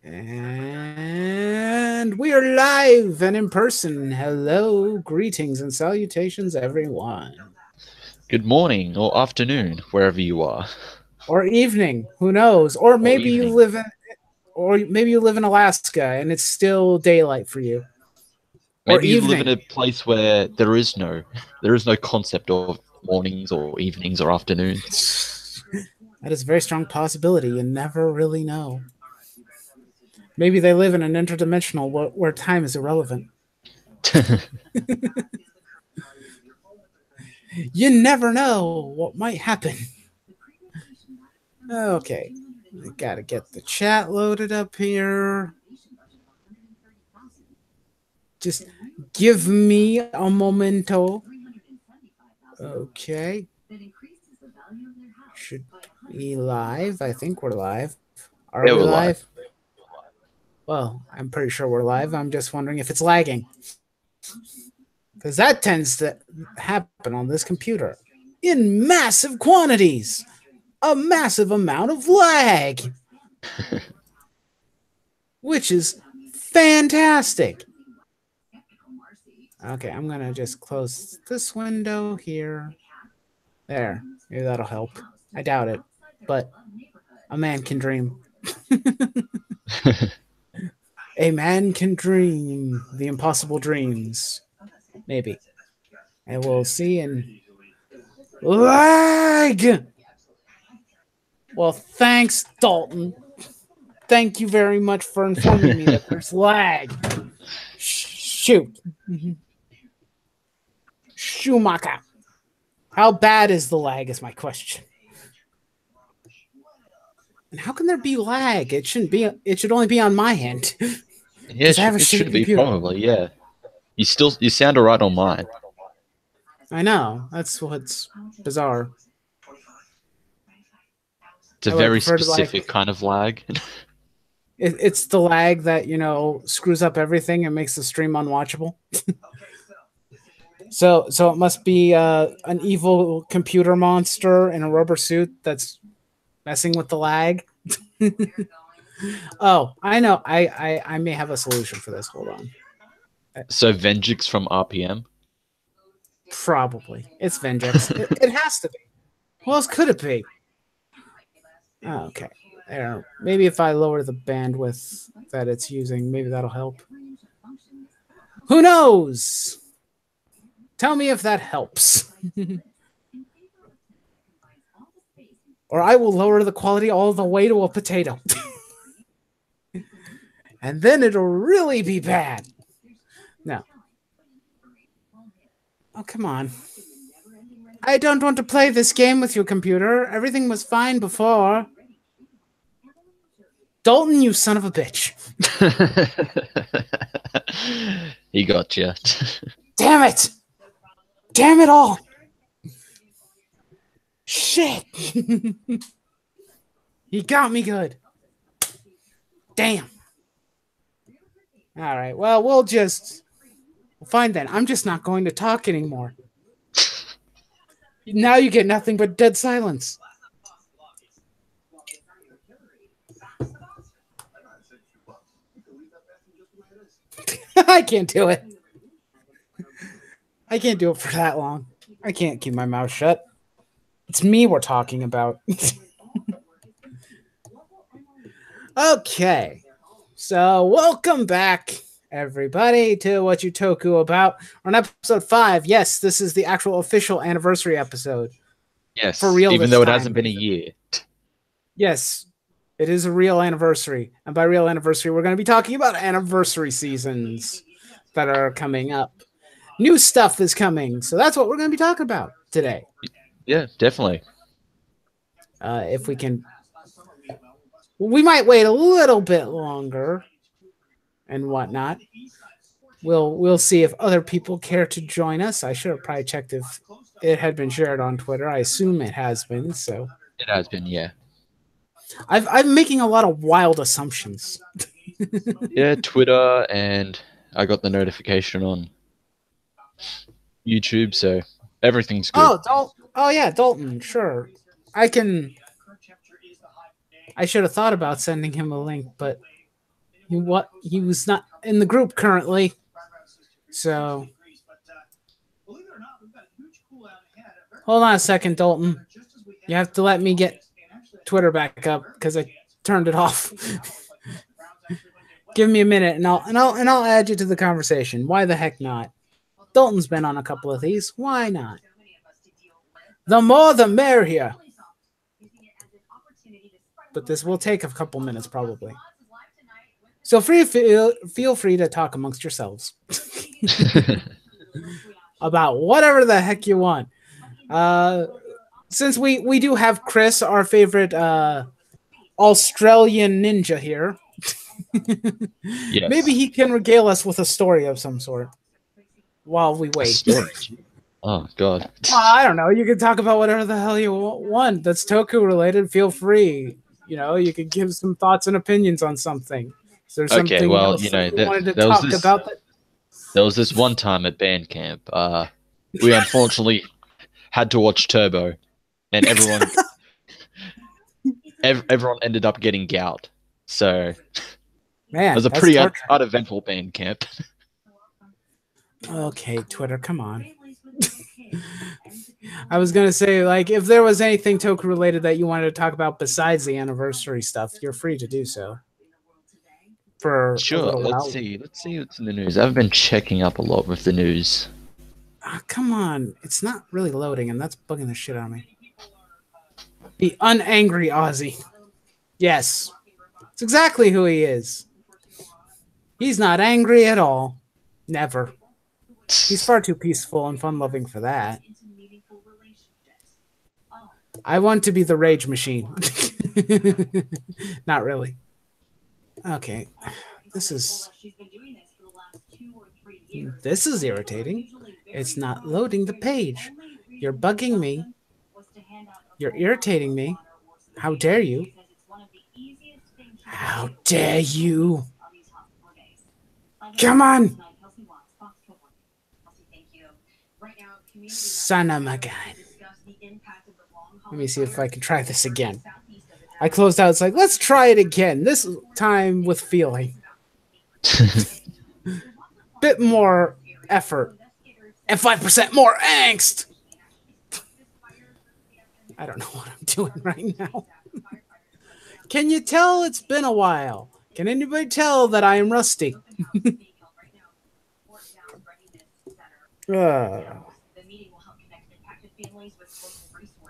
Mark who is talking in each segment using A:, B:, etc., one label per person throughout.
A: And we are live and in person. Hello, greetings and salutations, everyone.
B: Good morning or afternoon, wherever you are.
A: Or evening, who knows? Or
B: Or
A: maybe
B: evening.
A: you live in Alaska and it's still daylight for you. Or
B: Maybe you live in
A: evening.
B: a place where there is no concept of mornings or evenings or afternoons.
A: That is a very strong possibility. You never really know. Maybe they live in an interdimensional where time is irrelevant. You never know what might happen. Okay, I gotta get the chat loaded up here. Just give me a momento. Okay. Should be live. I think we're live. Are
B: Yeah,
A: we
B: we're live.
A: live? Well, I'm pretty sure we're live. I'm just wondering if it's lagging. Because that tends to happen on this computer in massive quantities. A massive amount of lag. Which is fantastic. Okay, I'm going to just close this window here. There. Maybe that'll help. I doubt it. But a man can dream. A man can dream the impossible dreams. Maybe. And we'll see in lag. Well, thanks, Dalton. Thank you very much for informing me that there's lag. Shoot. Schumacher. How bad is the lag is my question. And how can there be lag? It shouldn't be. It should only be on my end.
B: Yeah,
A: I have a
B: it
A: shitty
B: should be
A: computer.
B: probably. Yeah, you sound alright on mine.
A: I know. That's what's bizarre.
B: It's a
A: I would
B: very
A: prefer to
B: specific kind of lag.
A: It's the lag that screws up everything and makes the stream unwatchable. So it must be an evil computer monster in a rubber suit that's messing with the lag. Oh, I know. I may have a solution for this. Hold on.
B: So Venjix from RPM.
A: Probably it's Vengex. It has to be. Who else could it be? Oh, okay. There. Maybe if I lower the bandwidth that it's using, maybe that'll help. Who knows? Tell me if that helps. Or I will lower the quality all the way to a potato. And then it'll really be bad. No. Oh, come on. I don't want to play this game with you, computer. Everything was fine before. Dalton, you son of a bitch.
B: He got you.
A: Damn it! Damn it all! Shit! He got me good. Damn. All right. Well, we'll fine then. I'm just not going to talk anymore. Now you get nothing but dead silence. I can't do it. I can't do it for that long. I can't keep my mouth shut. It's me we're talking about. Okay. So, welcome back, everybody, to Whatcha Toku About. We're on episode 5. Yes, this is the actual official anniversary episode.
B: Yes,
A: for real.
B: Even though it hasn't been a year.
A: Yes, it is a real anniversary. And by real anniversary, we're going to be talking about anniversary seasons that are coming up. New stuff is coming. So that's what we're going to be talking about today.
B: Yeah, definitely.
A: If we can... We might wait a little bit longer and whatnot. We'll see if other people care to join us. I should have probably checked if it had been shared on Twitter. I assume it has been, so...
B: It has been, yeah.
A: I'm making a lot of wild assumptions.
B: Yeah, Twitter, and I got the notification on YouTube, so everything's good.
A: Oh yeah, Dalton. Sure, I can I should have thought about sending him a link, but he was not in the group currently. So hold on a second, Dalton. You have to let me get Twitter back up because I turned it off. Give me a minute, and I'll add you to the conversation. Why the heck not? Dalton's been on a couple of these. Why not? The more, the merrier. But this will take a couple minutes, probably. So feel free to talk amongst yourselves about whatever the heck you want. Since we do have Chris, our favorite Australian ninja here,
B: Yes.
A: maybe he can regale us with a story of some sort while we
B: A
A: wait.
B: story. Oh god.
A: I don't know. You can talk about whatever the hell you want. That's Toku related. Feel free. You know, you can give some thoughts and opinions on something. Is there something
B: Okay, well,
A: else
B: you know,
A: that you wanted to
B: there was
A: talk
B: this-
A: about? That?
B: There was this one time at band camp. We unfortunately had to watch Turbo, and everyone ended up getting gout. So
A: Man,
B: it was a
A: that's
B: pretty
A: torture.
B: uneventful band camp.
A: Okay, Twitter, come on. I was gonna say, like, if there was anything Toku related that you wanted to talk about besides the anniversary stuff, you're free to do so. For a
B: Sure,
A: little
B: let's
A: while.
B: see what's in the news. I've been checking up a lot with the news.
A: Come on, it's not really loading, and that's bugging the shit out of me. The unangry Aussie. Yes, it's exactly who he is. He's not angry at all. Never. He's far too peaceful and fun-loving for that. I want to be the rage machine. Not really. Okay. This is irritating. It's not loading the page. You're bugging me. You're irritating me. How dare you? How dare you? Come on! Son of a gun. Let me see if I can try this again. I closed out. It's like, let's try it again. This time with feeling. Bit more effort. And 5% more angst. I don't know what I'm doing right now. Can you tell it's been a while? Can anybody tell that I am rusty?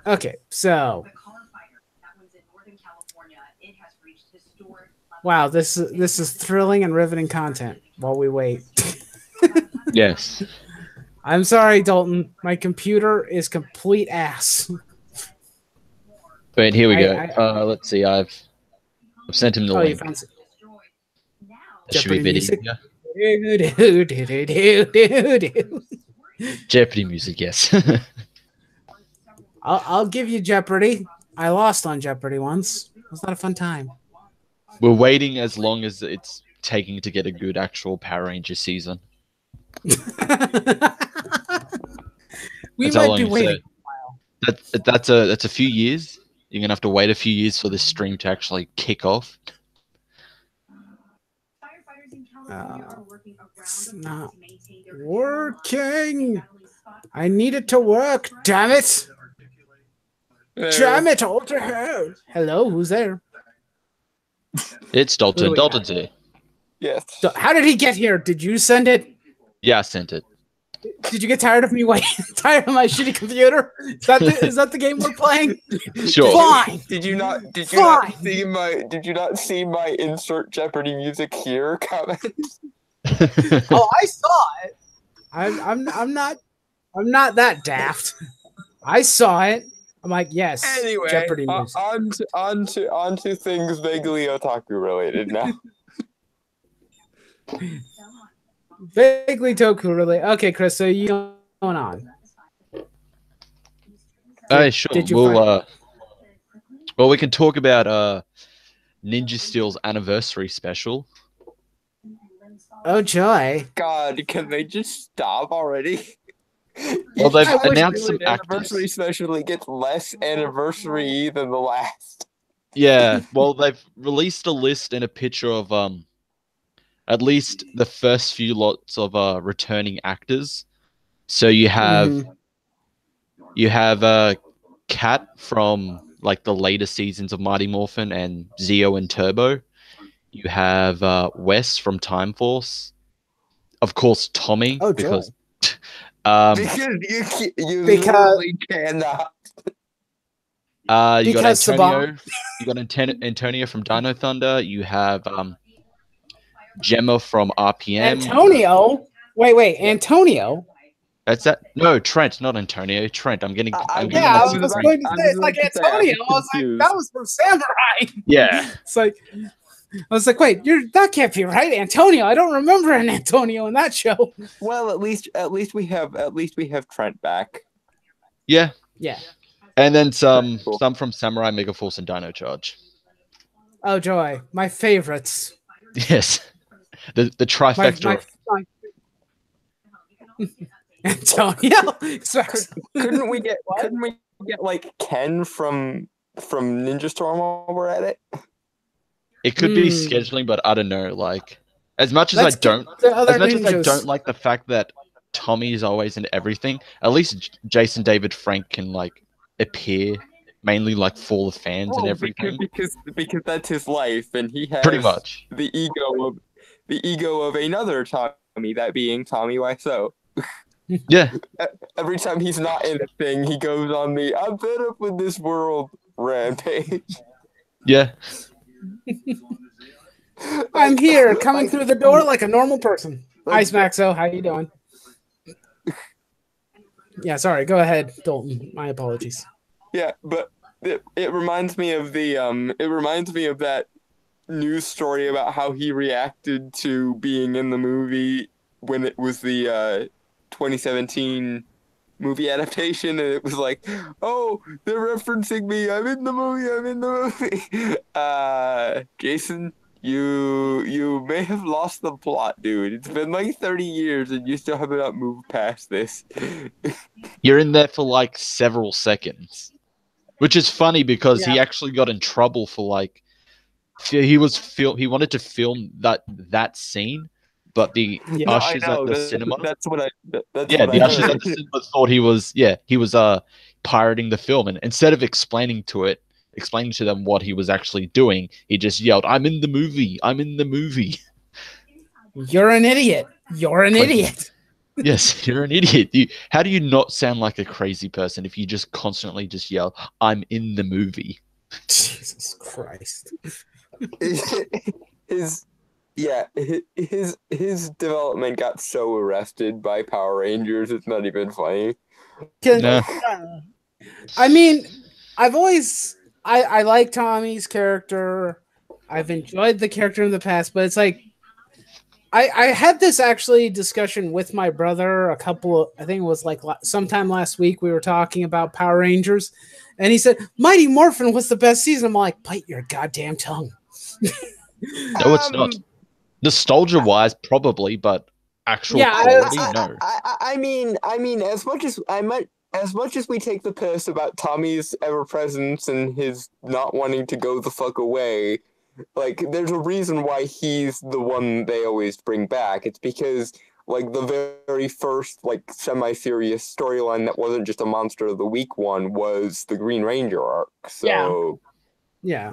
A: Okay, so wow, this is thrilling and riveting content while we wait.
B: Yes.
A: I'm sorry, Dalton. My computer is complete ass.
B: Wait, here we go. Let's see. I've sent him the link.
A: You found it.
B: That should be a bit
A: music.
B: easier. Jeopardy music, yes.
A: I'll give you Jeopardy. I lost on Jeopardy once. It was not a fun time.
B: We're waiting as long as it's taking to get a good actual Power Ranger season.
A: We
B: That's how
A: might
B: long
A: be
B: you
A: waiting.
B: said. That's a few years. You're gonna have to wait a few years for this stream to actually kick off.
A: It's not working. I need it to work. Damn it! Damn it! Hold your head. Hello, who's there?
B: It's Dalton.
A: Wait.
B: Dalton's here.
C: Yes.
A: So how did he get here? Did you send it?
B: Yeah, I sent it.
A: Did you get tired of me waiting? Tired of my shitty computer? Is that the game we're playing?
B: Sure.
A: Fine.
C: Did you not see my insert Jeopardy music here comment?
A: Oh, I saw it. I'm not that daft. I saw it. I'm like, yes.
C: Anyway,
A: Jeopardy music.
C: on to things vaguely otaku related now.
A: Vaguely Toku related. Okay, Chris. So you going on?
B: Sure.
A: Did you
B: Well, we can talk about Ninja Steel's anniversary special.
A: Oh joy!
C: God, can they just stop already?
B: Well, they've
C: Each
B: announced some
C: anniversary
B: actors.
C: special gets less anniversary than the last.
B: Yeah, well, they've released a list and a picture of at least the first few lots of returning actors. So
A: Mhm.
B: you have Cat from like the later seasons of Mighty Morphin and Zeo and Turbo. You have Wes from Time Force. Of course, Tommy
A: Oh, joy.
B: because um
C: Because you
A: Because
C: literally cannot.
B: you got
A: because Saban.
B: Antonio. You got Antonio from Dino Thunder. You have Gemma from RPM.
A: Antonio. Wait,
C: Yeah.
A: Antonio.
B: That's that. No, Trent, not Antonio. Trent. I'm
A: Yeah,
B: getting my
A: I
B: C
A: was
B: three.
A: going to say it's like
C: I
A: Antonio.
C: was
A: I was like, that
C: confused.
A: was from Samurai.
B: Yeah,
A: It's like I was like, wait, that can't be right, Antonio. I don't remember an Antonio in that show.
C: Well, at least we have Trent back.
B: yeah,
A: Yeah.
B: and then some
C: Cool.
B: from Samurai, Mega Force, and Dino Charge.
A: Oh joy, my favorites.
B: Yes, the
A: My
B: trifecta.
A: my Antonio.
C: Couldn't we get
A: What?
C: like Ken from Ninja Storm while we're at it?
B: It could be scheduling, but I don't know. Like as much as
A: Let's get the other
B: as much as I
A: ninjas.
B: don't like the fact that Tommy is always in everything. At least Jason David Frank can like appear mainly like for the fans and everything.
C: Because that's his life, and he
B: Pretty
C: has
B: much.
C: the ego of another Tommy, that being Tommy Wiseau.
B: Yeah.
C: Every time he's not in a thing, he goes on the "I'm fed up with this world" rampage.
B: Yeah.
A: I'm here, coming through the door like a normal person. Hi,
C: like-
A: Smaxo. How you doing? Yeah, sorry. Go ahead, Dalton. My apologies.
C: Yeah, but it reminds me of that news story about how he reacted to being in the movie when it was the 2017 movie adaptation, and it was like, oh, they're referencing me. I'm in the movie. I'm in the movie. Jason, you may have lost the plot, dude. It's been like 30 years, and you still have not moved past this.
B: You're in there for like several seconds. Which is funny because he
A: Yeah.
B: actually got in trouble for like he wanted to film that scene, but the
A: Yeah.
B: ushers
C: I know,
B: at the cinema,
C: That's what I. That's
B: yeah,
C: what
B: the
C: I
B: ushers
C: heard.
B: at the cinema thought he was pirating the film, and instead of explaining to them what he was actually doing, he just yelled, "I'm in the movie! I'm in the movie!"
A: You're an idiot. You're an
B: Like-
A: idiot.
B: Yes, you're an idiot. How do you not sound like a crazy person if you just constantly just yell, "I'm in the movie"?
A: Jesus Christ.
C: His development got so arrested by Power Rangers. It's not even funny.
B: Nah.
A: I mean, I like Tommy's character. I've enjoyed the character in the past, but it's like I had this actually discussion with my brother I think it was like sometime last week. We were talking about Power Rangers, and he said Mighty Morphin was the best season. I'm like, bite your goddamn tongue.
B: No, it's not. Nostalgia wise, probably, but actual
A: Yeah,
B: quality, no.
C: I mean, as much as we take the piss about Tommy's ever presence and his not wanting to go the fuck away, like there's a reason why he's the one they always bring back. It's because like the very first like semi-serious storyline that wasn't just a Monster of the Week one was the Green Ranger arc. So
A: Yeah.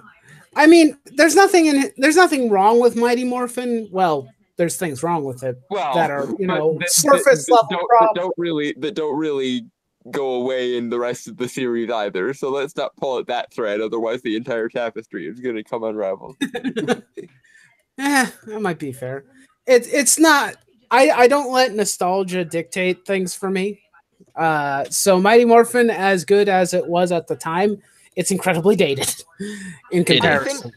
A: I mean, there's nothing wrong with Mighty Morphin. Well, there's things wrong with it that are, surface level problems.
C: that don't really go away in the rest of the series either. So let's not pull at that thread, otherwise the entire tapestry is going to come unraveled.
A: That might be fair. It's not. I don't let nostalgia dictate things for me. So Mighty Morphin, as good as it was at the time, it's incredibly dated in comparison.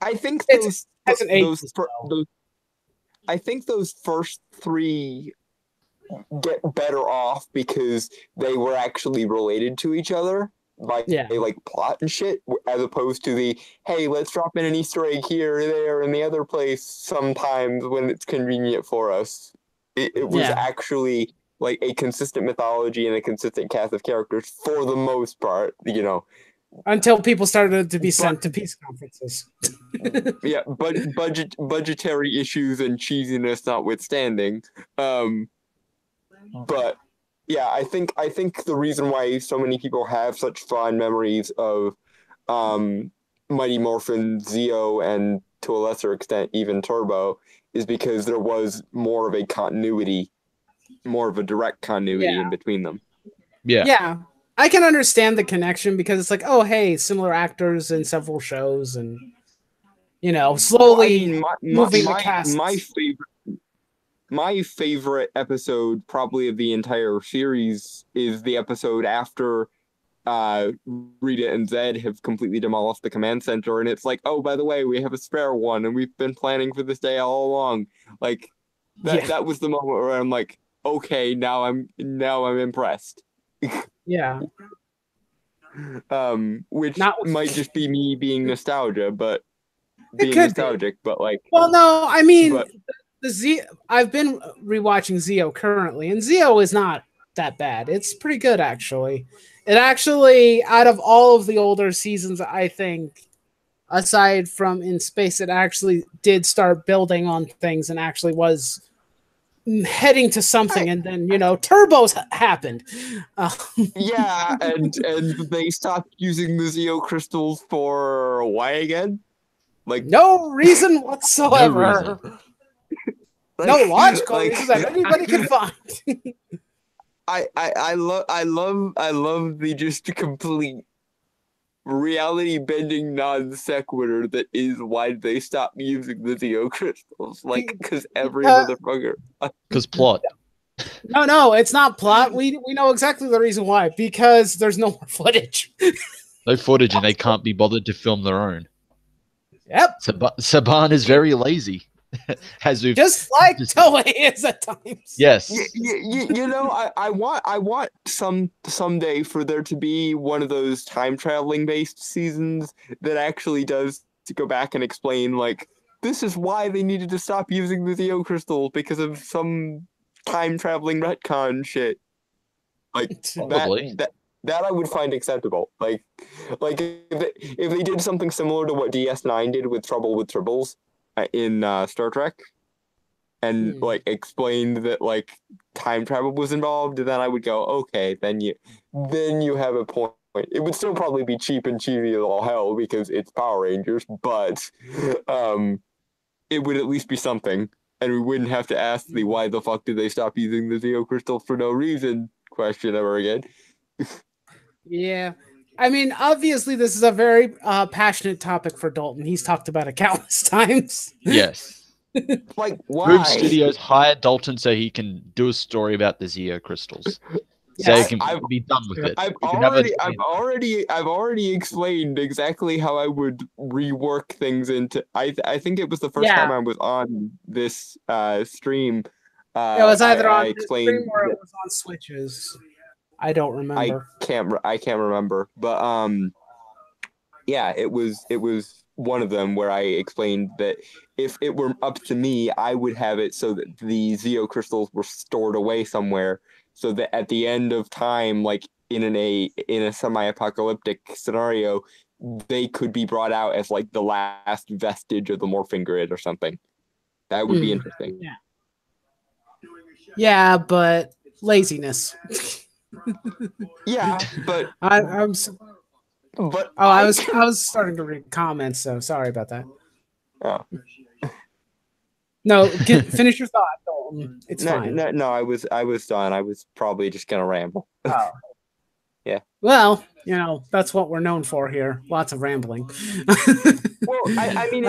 C: I think
A: It's an
C: I think those first three get better off because they were actually related to each other by like plot and shit, as opposed to the hey, let's drop in an Easter egg here or there and the other place sometimes when it's convenient for us. It was actually like a consistent mythology and a consistent cast of characters for the most part,
A: until people started to be sent to peace conferences.
C: Yeah, but budgetary issues and cheesiness notwithstanding. But yeah, I think the reason why so many people have such fond memories of Mighty Morphin Zeo and to a lesser extent even Turbo is because there was more of a continuity, more of a direct continuity in between them.
B: Yeah.
A: Yeah. I can understand the connection because it's like, oh, hey, similar actors in several shows, and slowly moving the cast.
C: My favorite episode, probably of the entire series, is the episode after Rita and Zed have completely demolished the command center, and it's like, oh, by the way, we have a spare one, and we've been planning for this day all along. Like that was the moment where I'm like, okay, now I'm impressed.
A: Yeah.
C: Which might just be me being nostalgic, but like.
A: Well, no, I mean, I've been rewatching Zeo currently, and Zeo is not that bad. It's pretty good, actually. It actually, out of all of the older seasons, I think, aside from In Space, it actually did start building on things and actually was heading to something, and then turbos happened.
C: Yeah, and they stopped using the Zeo crystals for why again? Like
A: no reason whatsoever. No logical reason that anybody can find.
C: I love the just complete reality bending non sequitur that is why they stopped using the Zeo crystals. Like, because every motherfucker.
B: Because plot.
A: No, it's not plot. We know exactly the reason why. Because there's no more footage.
B: No footage, and they can't be bothered to film their own.
A: Yep.
B: Saban is very lazy.
A: Just like Toei is at times.
B: Yes.
C: I want someday for there to be one of those time traveling based seasons that actually does to go back and explain, like, this is why they needed to stop using the Zeo crystal because of some time traveling retcon shit. Like that I would find acceptable. Like if they did something similar to what DS9 did with Trouble with Tribbles in Star Trek, and like explained that like time travel was involved, then I would go, okay, then you have a point. It would still probably be cheap and cheesy as all hell because it's Power Rangers, but it would at least be something, and we wouldn't have to ask the why the fuck did they stop using the Zeo crystal for no reason question ever again.
A: Yeah. I mean, obviously, this is a very passionate topic for Dalton. He's talked about it countless times.
B: Yes.
C: Like, why?
B: Boom Studios hired Dalton so he can do a story about the Zeo crystals. So he can be done with it.
C: I've already explained exactly how I would rework things into. I think it was the first time I was on this stream.
A: It was either on this stream or it was on Switches. I don't remember.
C: I can't remember, but yeah, it was one of them where I explained that if it were up to me, I would have it so that the Zeo crystals were stored away somewhere, so that at the end of time, like in a semi-apocalyptic scenario, they could be brought out as like the last vestige of the morphing grid or something. That would be interesting.
A: Yeah, but laziness.
C: Yeah, but
A: I was starting to read comments, so sorry about that.
C: Oh.
A: No, finish your thought, Dalton. It's fine.
C: No, I was done. I was probably just gonna ramble.
A: Oh.
C: Yeah.
A: Well, that's what we're known for here. Lots of rambling.
C: Well, I mean,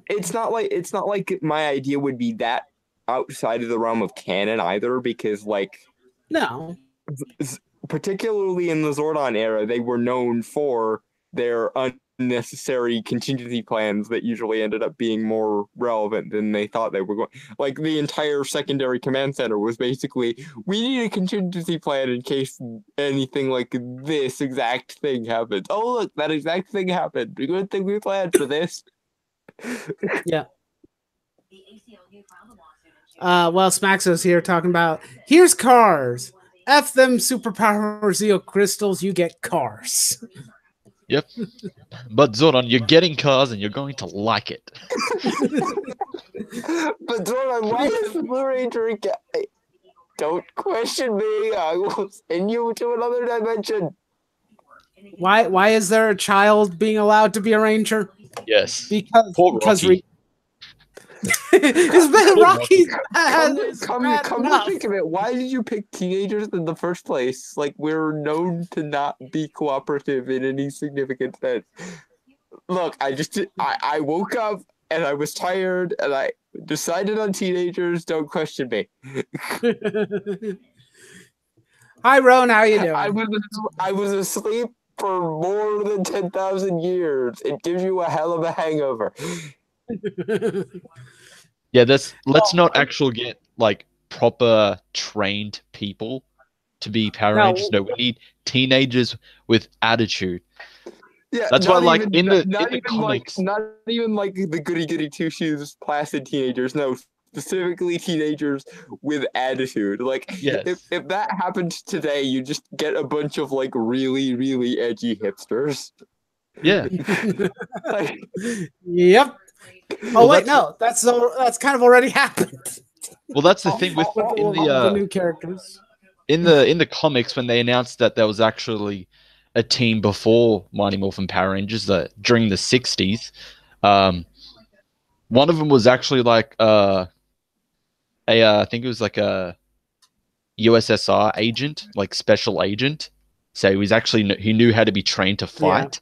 C: it's not like my idea would be that outside of the realm of canon either, because like
A: no.
C: Particularly in the Zordon era, they were known for their unnecessary contingency plans that usually ended up being more relevant than they thought they were going. Like, the entire secondary command center was basically, we need a contingency plan in case anything like this exact thing happens. Oh, look, that exact thing happened. Good thing we planned for this.
A: Yeah. Well, Smaxo's here talking about, here's cars. F them superpower Zeo crystals, you get cars.
B: Yep. But Zordon, you're getting cars and you're going to like it.
C: But Zoran, why is the Blue Ranger a guy? Don't question me. I will send you to another dimension.
A: Why is there a child being allowed to be a ranger?
B: Yes.
A: Because
B: Poor Rocky.
A: It's been Rocky
C: Come
A: has
C: to
A: bad enough.
C: think of it, why did you pick teenagers in the first place? Like, we're known to not be cooperative in any significant sense. Look, I woke up and I was tired and I decided on teenagers. Don't question me.
A: Hi, Ron. How you doing?
C: I was asleep for more than 10,000 years. It gives you a hell of a hangover.
B: Yeah, let's not actually get like proper trained people to be Power
A: No.
B: Rangers. No, we need teenagers with attitude.
C: Yeah,
B: That's why, like, in the comics,
C: not even like the goody two shoes placid teenagers. No, specifically teenagers with attitude. Like,
B: yes,
C: if that happened today, you just get a bunch of like really edgy hipsters.
B: yeah.
C: Like,
A: Yep.
B: Well,
A: Oh wait, no, that's kind of already happened.
B: Well, that's the thing with
A: All the new characters.
B: in the comics when they announced that there was actually a team before Mighty Morphin Power Rangers that during the 60s. One of them was actually like I think it was like a USSR agent, like special agent. So he knew how to be trained to fight.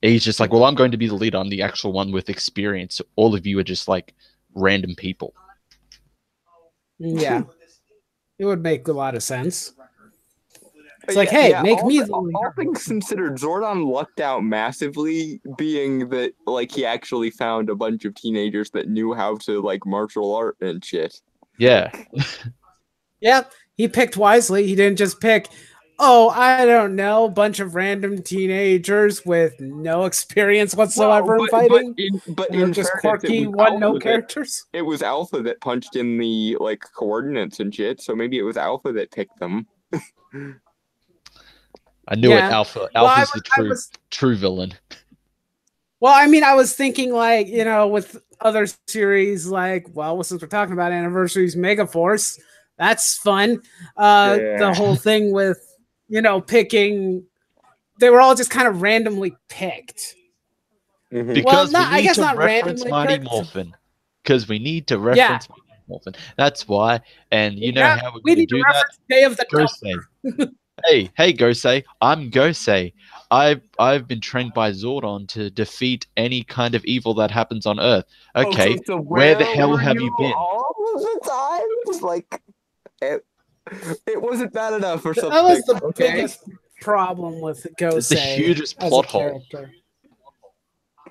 B: Yeah. He's just like, well, I'm going to be the leader. I'm the actual one with experience. All of you are just like random people.
A: Yeah, it would make a lot of sense. It's like, hey, make me the leader.
C: All things considered, Zordon lucked out massively, being that like he actually found a bunch of teenagers that knew how to like martial art and shit.
B: Yeah.
A: Yeah, he picked wisely. He didn't just pick, oh, I don't know, bunch of random teenagers with no experience whatsoever in fighting.
C: But in
A: just
C: fairness,
A: quirky one-note characters.
C: It was Alpha that punched in the like coordinates and shit, so maybe it was Alpha that picked them.
B: I knew it, Alpha. Alpha's the true villain.
A: Well, I mean, I was thinking like, you know, with other series like, well, since we're talking about anniversaries, Megaforce, that's fun. The whole thing with, you know, picking, they were all just kind of randomly picked.
B: Mm-hmm. Because I guess not randomly Mighty Morphin. Because we need to reference Mighty Morphin. That's why. And you know how we're going to do that?
A: Day of the
B: Gosei. Hey, Gosei. I'm Gosei. I've been trained by Zordon to defeat any kind of evil that happens on Earth. Okay,
C: so
B: where the hell have you been?
C: All of the time? It was like it wasn't bad enough or something.
A: That was the biggest problem with Gosei.
B: It's the hugest plot hole.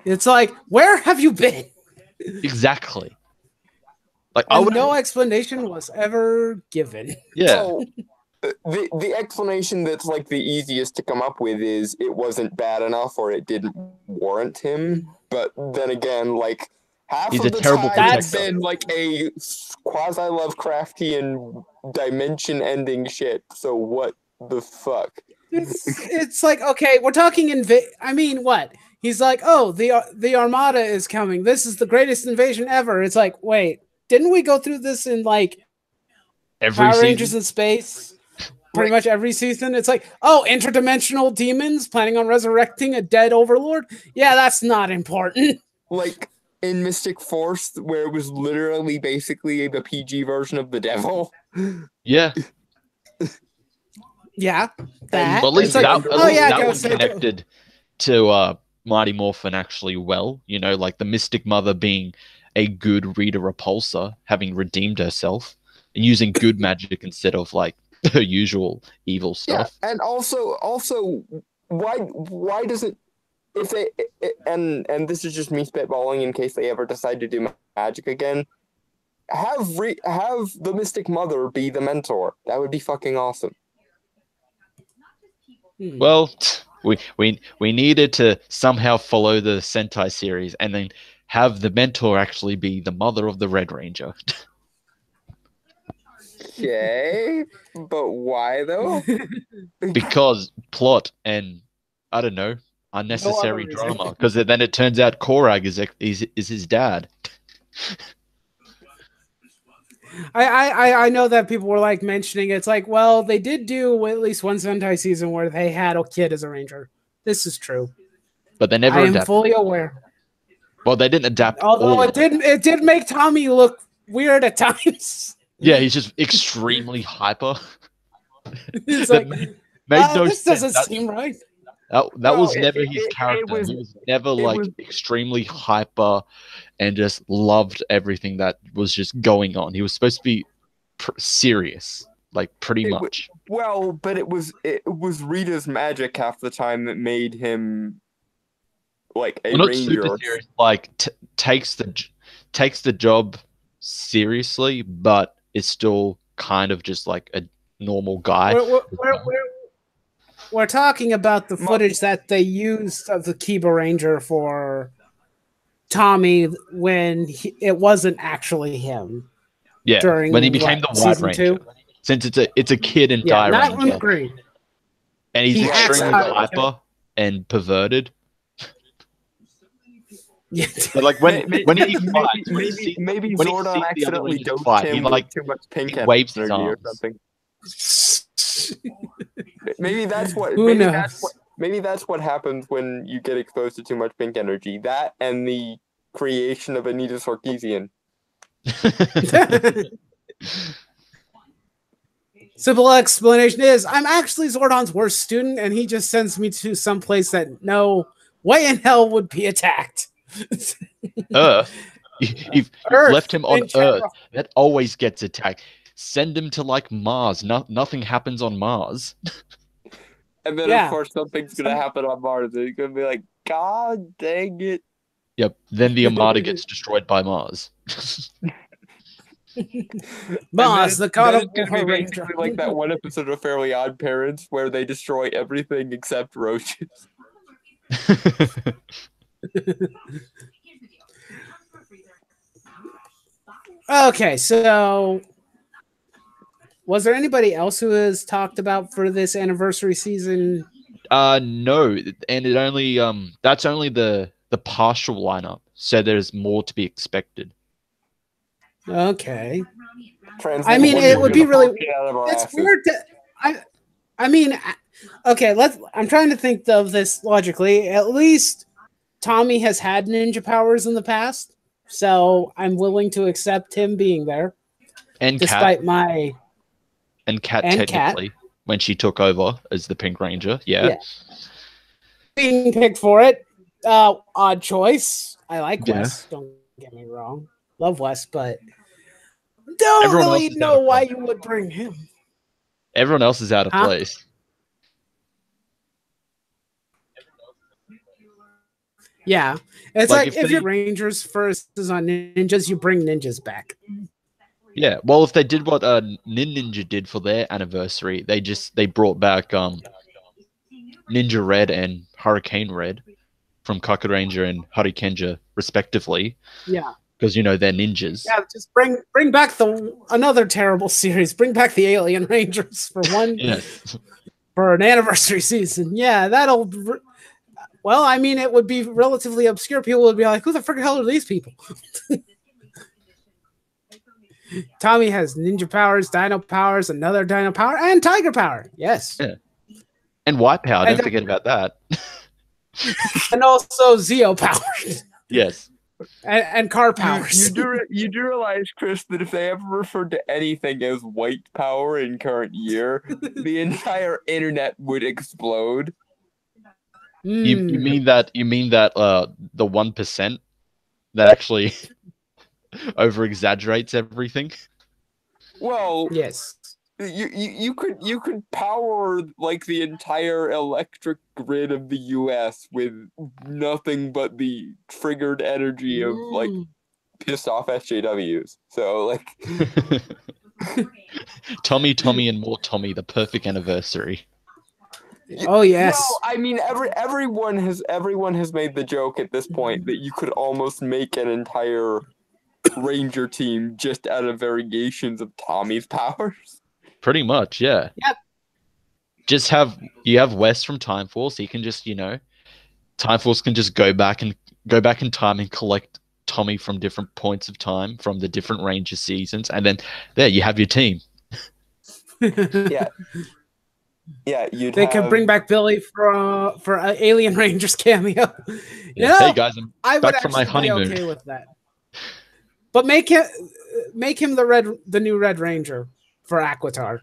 A: It's like, where have you been?
B: Exactly. Like,
A: no explanation was ever given.
B: Yeah.
C: So, the explanation that's like the easiest to come up with is it wasn't bad enough or it didn't warrant him. But then again, like half
B: He's
C: of
B: a
C: the
B: terrible
C: time
B: protector.
C: it's been like a quasi Lovecraftian dimension-ending shit. So what the fuck?
A: It's like, okay, we're talking I mean, what? He's like, oh, the Armada is coming. This is the greatest invasion ever. It's like, wait, didn't we go through this in like Power Rangers in Space? Pretty much every season. It's like, oh, interdimensional demons planning on resurrecting a dead overlord? Yeah, that's not important.
C: Like in Mystic Force, where it was literally basically the PG version of the devil.
B: Yeah.
A: Yeah.
B: That. Well, at least that one connected to Mighty Morphin actually well. You know, like the Mystic Mother being a good Rita Repulsa, having redeemed herself, and using good magic instead of like the usual evil stuff.
C: Yeah, and also, why does it? If they and this is just me spitballing in case they ever decide to do magic again, have the Mystic Mother be the mentor. That would be fucking awesome.
B: Well, we needed to somehow follow the Sentai series and then have the mentor actually be the mother of the Red Ranger.
C: Okay, but why though?
B: Because plot and I don't know, unnecessary
A: reason.
B: drama because then it turns out Korag is his dad.
A: I know that people were like mentioning it's like, well, they did do at least one Sentai season where they had a kid as a ranger. This is true.
B: But they never
A: I am
B: adapted.
A: fully aware.
B: Well, they didn't adapt.
A: Although it did make Tommy look weird at times.
B: Yeah, he's just extremely hyper.
A: He's
B: That
A: like,
B: made no
A: this
B: sense.
A: doesn't seem right.
B: That was never his character. He was never like extremely hyper and just loved everything that was just going on. He was supposed to be serious, like pretty much.
C: Well, but it was Rita's magic half the time that made him like a
B: not
C: ranger.
B: Super serious, like takes the job seriously, but is still kind of just like a normal guy.
A: We're talking about the footage that they used of the Kiba Ranger for Tommy when it wasn't actually him.
B: Yeah,
A: during
B: when he became the White Ranger.
A: 2?
B: Since it's a kid in
A: Yeah,
B: Guy
A: not
B: Ranger.
A: Green.
B: And he's
A: He
B: extremely
A: acts
B: hyper and perverted.
A: Yeah.
B: But like when he fights,
C: maybe
B: when he
C: Zordon
B: sees the other
C: accidentally
B: Rangers
C: dosed
B: fight,
C: him
B: he
C: with
B: like
C: too much pink
B: he waves his
C: energy or
B: arms.
C: something. Maybe that's what.
A: Who knows?
C: Maybe that's what happens when you get exposed to too much pink energy. That and the creation of Anita Sarkeesian.
A: Simple explanation is I'm actually Zordon's worst student, and he just sends me to some place that no way in hell would be attacked.
B: Earth. You've
A: Earth,
B: left him on
A: in
B: Earth.
A: general.
B: That always gets attacked. Send him to like Mars. Nothing happens on Mars.
C: And then of course something's gonna happen on Mars. It's gonna be like, God dang it.
B: Yep. Then the Armada gets destroyed by Mars.
A: Mars, the god of
C: it's gonna be basically like that one episode of Fairly Odd Parents where they destroy everything except roaches.
A: Okay, so was there anybody else who has talked about for this anniversary season?
B: No, and it only that's only the partial lineup, so there's more to be expected.
A: Okay.
C: I
A: mean, it would be really. It's weird to. I mean, okay. I'm trying to think of this logically. At least Tommy has had ninja powers in the past, so I'm willing to accept him being there.
B: And
A: despite
B: Kat technically when she took over as the Pink Ranger, yeah.
A: Being picked for it, odd choice. I like Wes. Don't get me wrong, love Wes, but don't really know why you would bring him.
B: Everyone else is out of place.
A: Yeah, it's like if you're Rangers versus on ninjas, you bring ninjas back.
B: Yeah, well, if they did what Nin Ninja did for their anniversary, they brought back Ninja Red and Hurricane Red from Kaku Ranger and Hurrikenja, respectively.
A: Yeah,
B: because they're ninjas.
A: Yeah, just bring back another terrible series. Bring back the Alien Rangers for one for an anniversary season. Yeah, that'll. Well, I mean, it would be relatively obscure. People would be like, "Who the frick hell are these people?" Tommy has ninja powers, dino powers, another dino power, and tiger power. Yes.
B: Yeah. And white power. Don't forget about that.
A: And also Zeo power.
B: Yes.
A: And car powers.
C: You do realize, Chris, that if they ever referred to anything as white power in current year, the entire internet would explode.
B: You mean that the 1% that actually over exaggerates everything?
C: Well,
A: yes.
C: You could power like the entire electric grid of the US with nothing but the triggered energy of like pissed off SJWs. So like
B: Tommy and more Tommy, the perfect anniversary.
A: Oh yes.
C: Well, I mean everyone has made the joke at this point that you could almost make an entire Ranger team just out of variations of Tommy's powers.
B: Pretty much, yeah.
A: Yep.
B: You have Wes from Time Force. He can just, Time Force can just go back in time and collect Tommy from different points of time from the different Ranger seasons, and then there you have your team.
C: Yeah. Yeah,
A: They could bring back Billy for an Alien Rangers cameo.
B: Yeah. Hey guys, I'm
A: I would
B: back from my
A: actually be
B: honeymoon.
A: okay with that. But make him the new Red Ranger for Aquitar.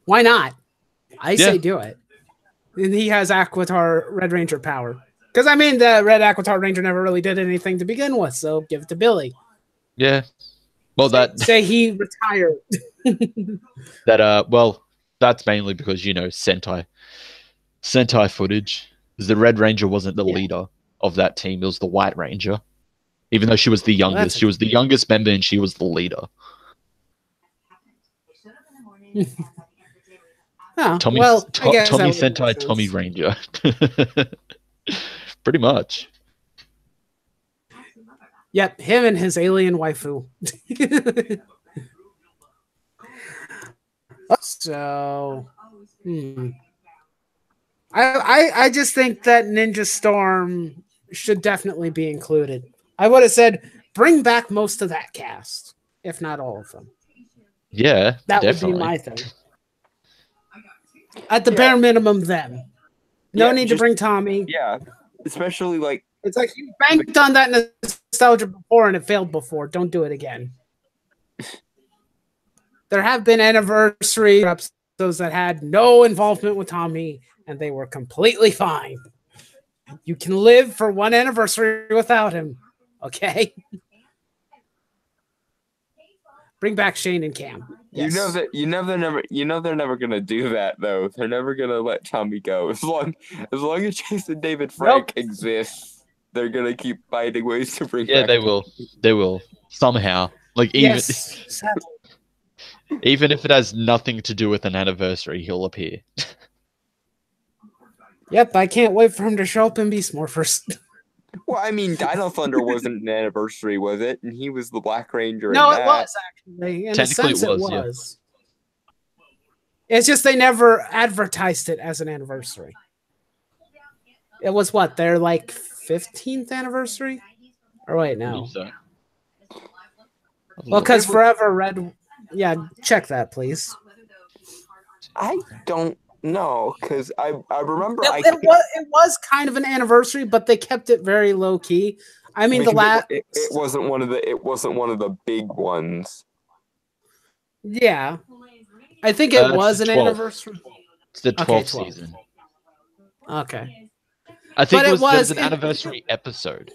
A: Why not? I say do it. And he has Aquitar Red Ranger power. Because I mean, the Red Aquitar Ranger never really did anything to begin with, so give it to Billy.
B: Yeah. Well,
A: say he retired.
B: That's mainly because Sentai footage. Because the Red Ranger wasn't the leader of that team; it was the White Ranger. Even though she was the youngest, she was the youngest member, and she was the leader. Tommy Sentai, Tommy Ranger. Pretty much.
A: Yep, him and his alien waifu. So, I just think that Ninja Storm should definitely be included. I would have said bring back most of that cast, if not all of them.
B: Yeah,
A: that
B: definitely
A: would be my thing. At the bare minimum, then. No need to bring Tommy.
C: Yeah, especially like
A: it's like you banked on that nostalgia before and it failed before. Don't do it again. There have been anniversary episodes that had no involvement with Tommy, and they were completely fine. You can live for one anniversary without him, okay? Bring back Shane and Cam.
C: Yes. You know they're never gonna do that though. They're never gonna let Tommy go. As long as Jason David Frank exists, they're gonna keep finding ways to bring back.
B: Yeah, they will. They will somehow. Like even even if it has nothing to do with an anniversary, he'll appear.
A: Yep, I can't wait for him to show up in Beast Morphers.
C: Well, I mean, Dino Thunder wasn't an anniversary, was it? And he was the Black Ranger.
A: No, it was actually. In a sense, it was. Yeah. It's just they never advertised it as an anniversary. It was what? Their 15th anniversary? Or wait, no.
B: So.
A: Well, because Forever Red. Yeah, check that, please.
C: I don't know, because I remember
A: it was kind of an anniversary, but they kept it very low key. I mean,
C: it wasn't one of the big ones.
A: Yeah, I think it was an anniversary.
B: It's the 12th season.
A: Okay,
B: I think it was an anniversary episode.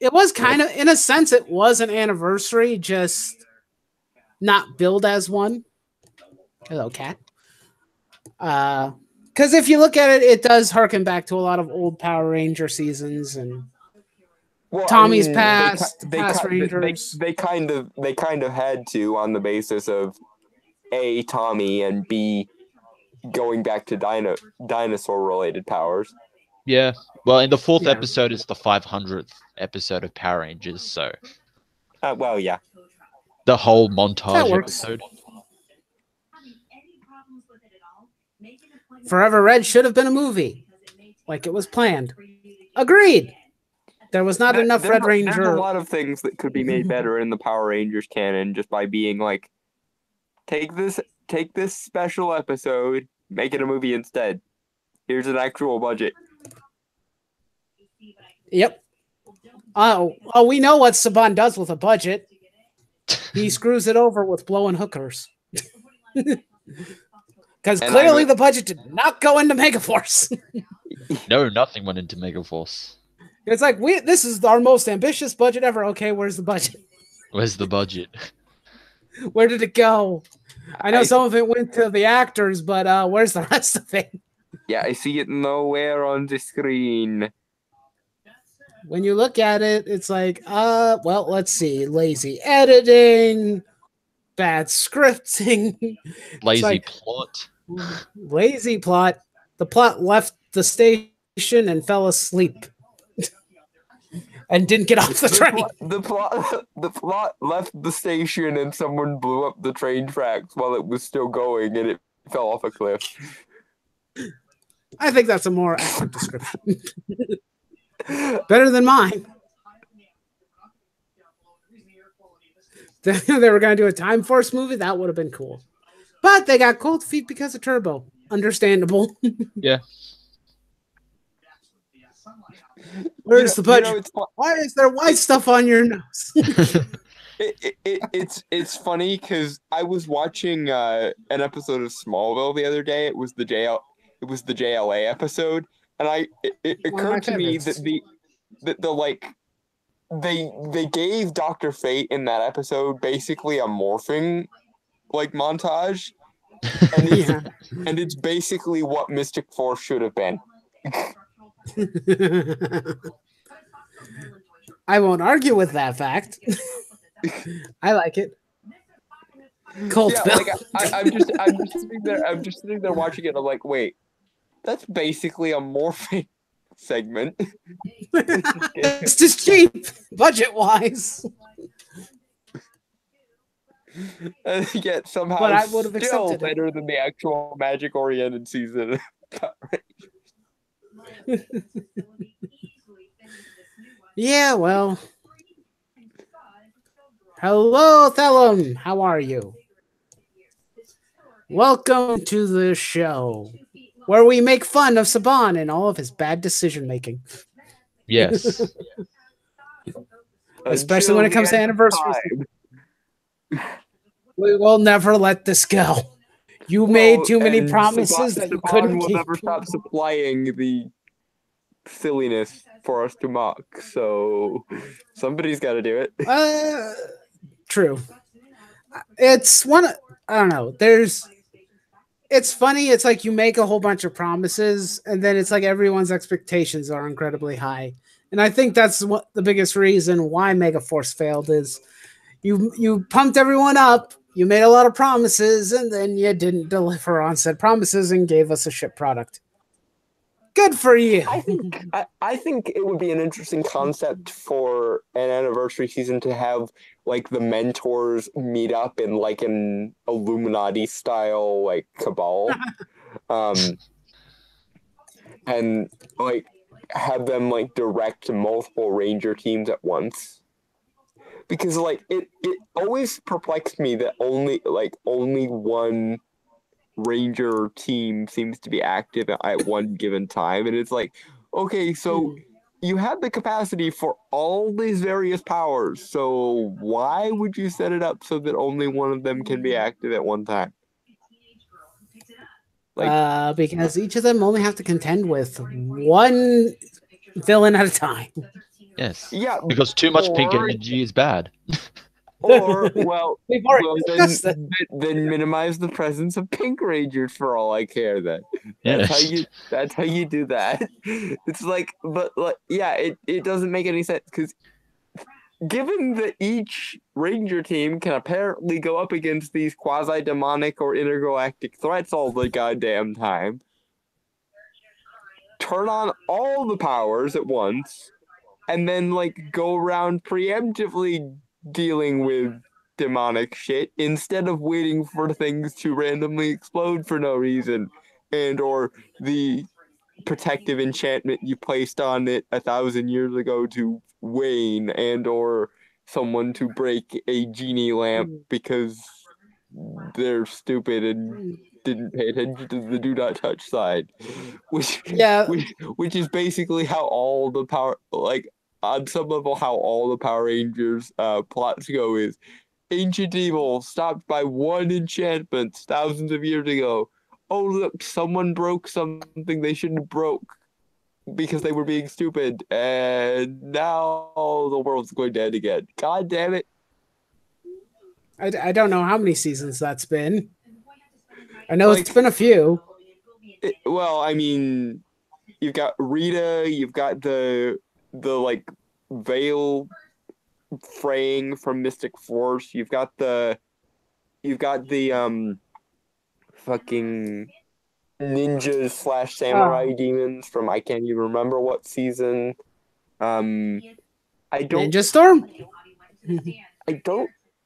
A: It was kind of, in a sense, it was an anniversary, just not billed as one. Hello, cat. Because if you look at it, it does harken back to a lot of old Power Ranger seasons and Tommy's past Rangers.
C: They kind of had to, on the basis of A, Tommy, and B, going back to dinosaur related powers.
B: Yeah. Well, in the 4th episode is the 500th episode of Power Rangers, so.
C: Well, yeah.
B: The whole montage episode.
A: Forever Red should have been a movie, like it was planned. Agreed. There was not enough Red Ranger.
C: There's a lot of things that could be made better in the Power Rangers canon just by being like, take this special episode, make it a movie instead. Here's an actual budget.
A: Yep. Oh, we know what Saban does with a budget. He screws it over with blowing hookers. Because clearly the budget did not go into Megaforce.
B: No, nothing went into Megaforce.
A: It's like, this is our most ambitious budget ever. Okay, where's the budget?
B: Where's the budget?
A: Where did it go? I know some of it went to the actors, but where's the rest of it?
C: Yeah, I see it nowhere on the screen.
A: When you look at it, it's like, well, let's see. Lazy editing, bad scripting.
B: Lazy plot.
A: Lazy plot. The plot left the station and fell asleep. And didn't get off the train.
C: The plot left the station and someone blew up the train tracks while it was still going and it fell off a cliff.
A: I think that's a more accurate description. Better than mine. They were going to do a Time Force movie. That would have been cool. But they got cold feet because of Turbo. Understandable.
B: Yeah.
A: Where's the budget?
C: It's
A: Why is there white stuff on your nose?
C: it's funny because I was watching an episode of Smallville the other day. It was the JLA episode, and it occurred to me that the like they gave Dr. Fate in that episode basically a morphing like montage, and it's basically what Mystic Force should have been.
A: I won't argue with that fact. I like it. Cold Bill.
C: Like I'm just sitting there watching it. I'm like, wait, that's basically a morphing segment.
A: It's just cheap, budget wise.
C: And yet somehow
A: But I would have
C: still
A: accepted
C: better than the actual magic oriented season.
A: Yeah, well. Hello, Thelum. How are you? Welcome to the show, where we make fun of Saban and all of his bad decision making.
B: Yes.
A: Especially when it comes to anniversaries. We will never let this go. You made too many promises that you couldn't
C: will
A: keep.
C: never stop supplying the silliness for us to mock. So somebody's got to do it.
A: True. It's one. I don't know. It's funny. It's like you make a whole bunch of promises, and then it's like everyone's expectations are incredibly high. And I think that's what the biggest reason why Megaforce failed is you pumped everyone up, you made a lot of promises, and then you didn't deliver on said promises and gave us a shit product. Good for you.
C: I think it would be an interesting concept for an anniversary season to have like the mentors meet up in like an Illuminati style like cabal, and like have them like direct multiple Ranger teams at once. Because like it always perplexed me that only one Ranger team seems to be active at one given time, and it's like, okay, so you have the capacity for all these various powers, so why would you set it up so that only one of them can be active at one time?
A: Because each of them only have to contend with one villain at a time.
B: Yes.
C: Yeah,
B: because too much pink energy is bad.
C: Or then minimize the presence of Pink Rangers for all I care. That's how you do that. It's like, but like, yeah, it doesn't make any sense because given that each Ranger team can apparently go up against these quasi-demonic or intergalactic threats all the goddamn time, turn on all the powers at once, and then like go around preemptively dealing with demonic shit instead of waiting for things to randomly explode for no reason, and or the protective enchantment you placed on it 1,000 years ago to wane, and or someone to break a genie lamp because they're stupid and didn't pay attention to the do not touch side, which is basically how all the power, like on some level, how all the Power Rangers plots go is ancient evil stopped by one enchantment thousands of years ago. Oh look, someone broke something they shouldn't have broke because they were being stupid, and now the world's going to end again. God damn it.
A: I don't know how many seasons that's been. I know it's been a few.
C: Well, I mean, you've got Rita, you've got the like veil fraying from Mystic Force, you've got the fucking ninjas / samurai demons from I can't even remember what season.
A: Ninja Storm?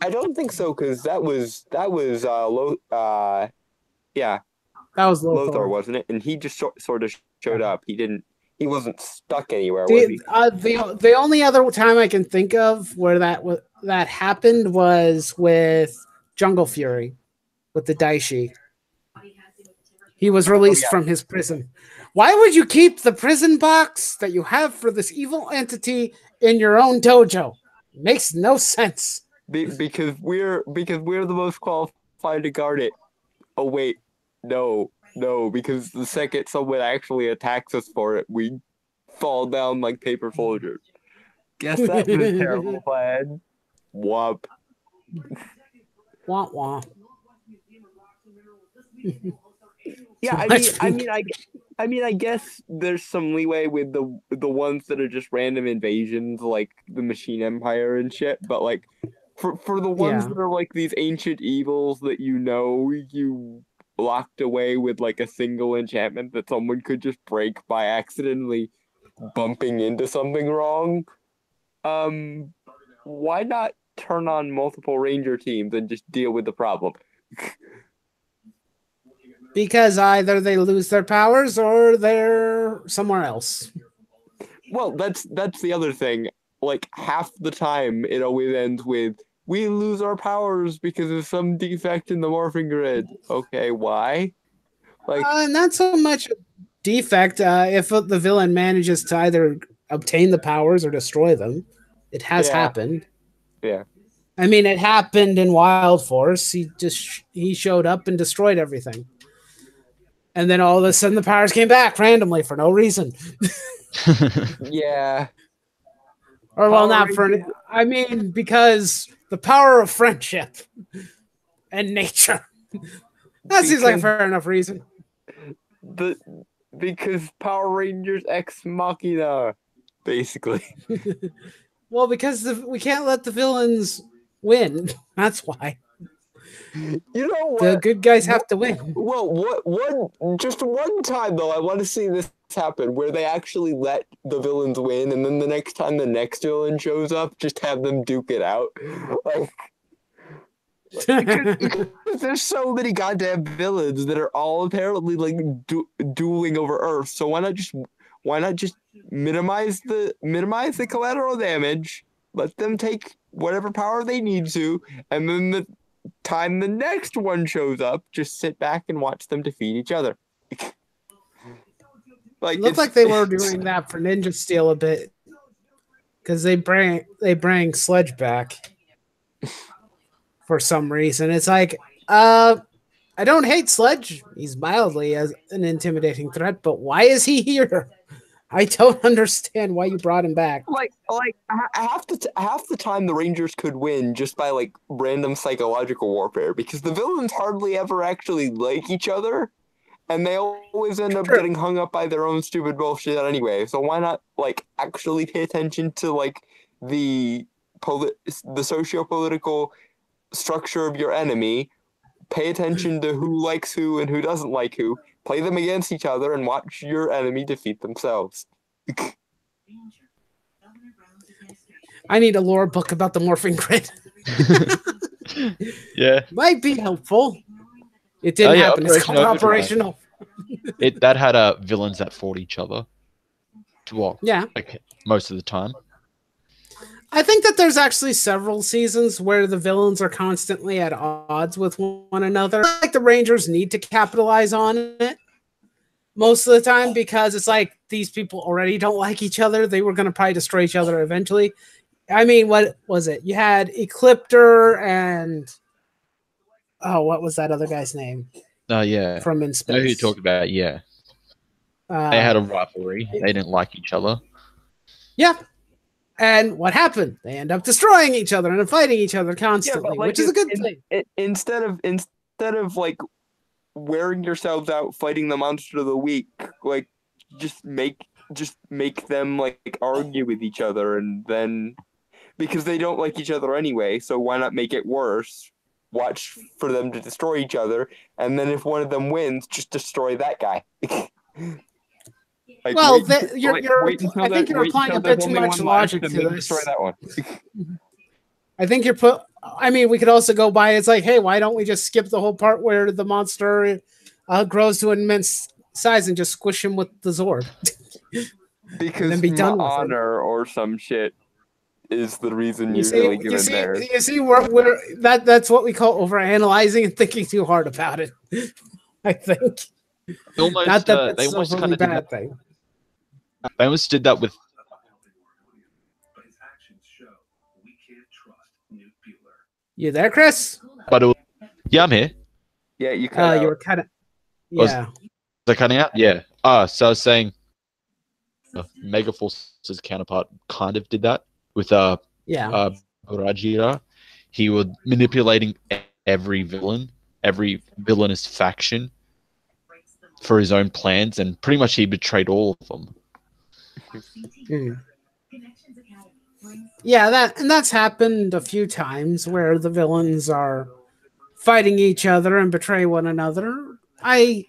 C: I don't think so, because that was yeah.
A: That was
C: Lothar,
A: Lothar.
C: wasn't it? And he just sort of showed up. He wasn't stuck anywhere, was he?
A: The only other time I can think of where that happened was with Jungle Fury, with the Daishi. He was released from his prison. Why would you keep the prison box that you have for this evil entity in your own dojo? Makes no sense.
C: Because we're the most qualified to guard it. Oh wait, no, because the second someone actually attacks us for it, we fall down like paper soldiers. Guess that was a terrible plan. Womp.
A: Wah wah.
C: Yeah, I mean, I guess there's some leeway with the ones that are just random invasions, like the Machine Empire and shit. But like, for the ones that are like these ancient evils that you locked away with like a single enchantment that someone could just break by accidentally bumping into something wrong, why not turn on multiple ranger teams and just deal with the problem?
A: Because either they lose their powers or they're somewhere else.
C: Well, that's the other thing. Like half the time, it always ends with we lose our powers because of some defect in the morphing grid. Okay, why? Like,
A: not so much a defect. If the villain manages to either obtain the powers or destroy them, it has happened.
C: Yeah.
A: I mean, it happened in Wild Force. He showed up and destroyed everything. And then all of a sudden the powers came back randomly for no reason.
C: Yeah.
A: Or well, not for I mean, because the power of friendship and nature. That seems like a fair enough reason.
C: Because Power Rangers Ex Machina, basically.
A: Well, because we can't let the villains win. That's why.
C: You know what?
A: The good guys have to win.
C: Well, just one time though, I want to see this happen where they actually let the villains win, and then the next time the next villain shows up, just have them duke it out. Like, because there's so many goddamn villains that are all apparently like dueling over Earth. So why not just minimize the collateral damage? Let them take whatever power they need to, and then the time the next one shows up, just sit back and watch them defeat each other.
A: Like it looked like they were doing that for Ninja Steel a bit, because they bring Sledge back for some reason. It's like, I don't hate Sledge. He's mildly as an intimidating threat, but why is he here? I don't understand why you brought him back.
C: Like half the time the Rangers could win just by like random psychological warfare, because the villains hardly ever actually like each other, and they always end up getting hung up by their own stupid bullshit anyway. So why not like actually pay attention to like the socio-political structure of your enemy, pay attention to who likes who and who doesn't like who, play them against each other, and watch your enemy defeat themselves.
A: I need a lore book about the morphing grid.
B: Yeah.
A: Might be helpful. It didn't happen. It's called operational.
B: That had villains that fought each other. Well,
A: yeah.
B: Like most of the time.
A: I think that there's actually several seasons where the villains are constantly at odds with one another. Like the Rangers need to capitalize on it most of the time, because it's like these people already don't like each other. They were going to probably destroy each other eventually. I mean, what was it? You had Ecliptor and what was that other guy's name?
B: Yeah.
A: From In Space.
B: I know who you talked about, yeah. They had a rivalry. They didn't like each other.
A: Yeah. And what happened? They end up destroying each other and fighting each other constantly, which is a good thing.
C: Instead of like wearing yourselves out fighting the monster of the week, like just make them like argue with each other, and then because they don't like each other anyway, so why not make it worse? Watch for them to destroy each other, and then if one of them wins, just destroy that guy.
A: Like, well, I think you're applying a bit too much logic to this.
C: Destroy that one.
A: I think I mean, we could also go by. It's like, hey, why don't we just skip the whole part where the monster grows to an immense size and just squish him with the Zord.
C: Because
A: then be
C: my
A: done with it.
C: honor or some shit is the reason
A: You see,
C: usually
A: you
C: given
A: see,
C: there.
A: you see, that's what we call overanalyzing and thinking too hard about it. I think. Not that
B: They
A: that's
B: almost
A: a
B: kind
A: really
B: of did
A: bad
B: that.
A: thing.
B: They almost did that with.
A: You there, Chris?
B: But yeah, I'm here.
C: Yeah, you cut
A: You
C: out.
A: were kind of.
B: Was-
A: Yeah.
B: They're cutting out. Yeah. So I was saying, Megaforce's counterpart kind of did that with
A: Yeah.
B: Borajira. He was manipulating every villainous faction for his own plans, and pretty much he betrayed all of them.
A: Mm. Yeah, that's happened a few times where the villains are fighting each other and betray one another. I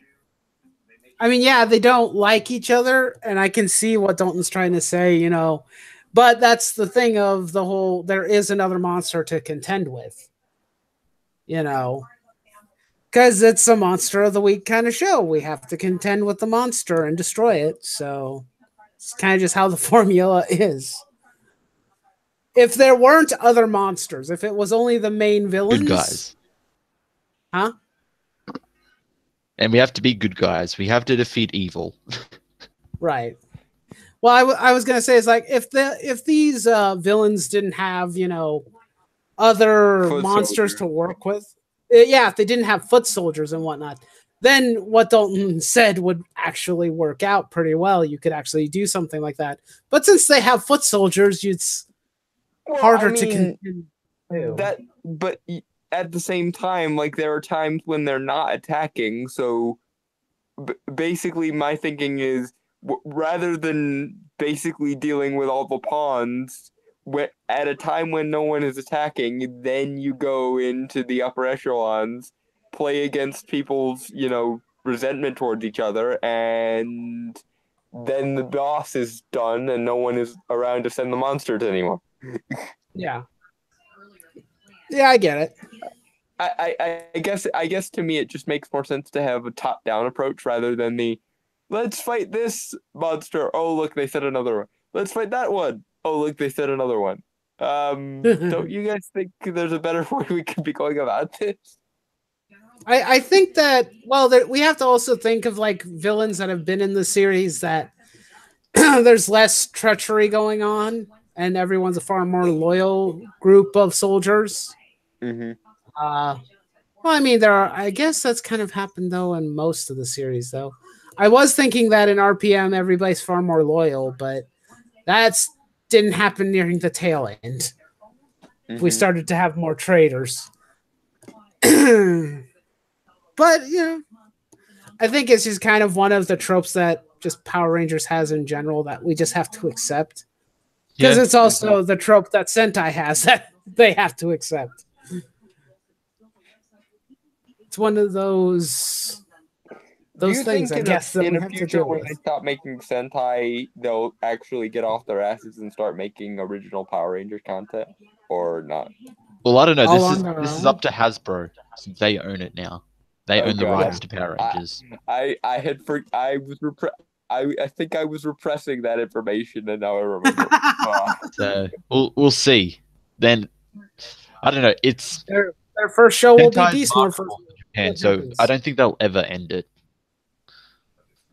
A: mean, yeah, they don't like each other, and I can see what Dalton's trying to say, but that's the thing of the whole. There is another monster to contend with, because it's a monster of the week kind of show. We have to contend with the monster and destroy it. So it's kind of just how the formula is. If there weren't other monsters, if it was only the main villains,
B: Good guys.
A: Huh?
B: And we have to be good guys. We have to defeat evil.
A: Right. Well, I was gonna say is like if these villains didn't have other
C: Foot
A: monsters
C: soldiers.
A: to work with, yeah, if they didn't have foot soldiers and whatnot, then what Dalton said would actually work out pretty well. You could actually do something like that. But since they have foot soldiers, it's harder to contend.
C: But at the same time, like there are times when they're not attacking. So basically, my thinking is rather than basically dealing with all the pawns at a time when no one is attacking, then you go into the upper echelons, play against people's resentment towards each other, and then the boss is done and no one is around to send the monsters anymore.
A: Yeah. Yeah, I get it.
C: I guess to me it just makes more sense to have a top-down approach rather than the let's fight this monster. Oh look, they said another one. Let's fight that one. Oh look, they said another one. Don't you guys think there's a better way we could be going about this?
A: I think that we have to also think of like villains that have been in the series that there's less treachery going on, and everyone's a far more loyal group of soldiers.
C: Mm-hmm.
A: Well, I mean, I guess that's kind of happened though in most of the series. Though, I was thinking that in RPM everybody's far more loyal, but that's didn't happen nearing the tail end.
C: Mm-hmm.
A: We started to have more traitors. But I think it's just kind of one of the tropes that just Power Rangers has in general that we just have to accept. Because it's also the trope that Sentai has that they have to accept. It's one of those things, I guess, that
C: in
A: we
C: a
A: have to
C: future
A: deal
C: when
A: with.
C: they stop making Sentai, they'll actually get off their asses and start making original Power Rangers content, or not?
B: Well, I don't know.
A: All
B: This is up to Hasbro. Since they own it now. They own the
C: God.
B: rights to Power Rangers.
C: I think I was repressing that information, and now I remember.
B: So we'll see. Then I don't know. It's
A: their first show will be
B: Sentai's
A: Beast Morphers.
B: marketable in Japan, so I don't think they'll ever end it.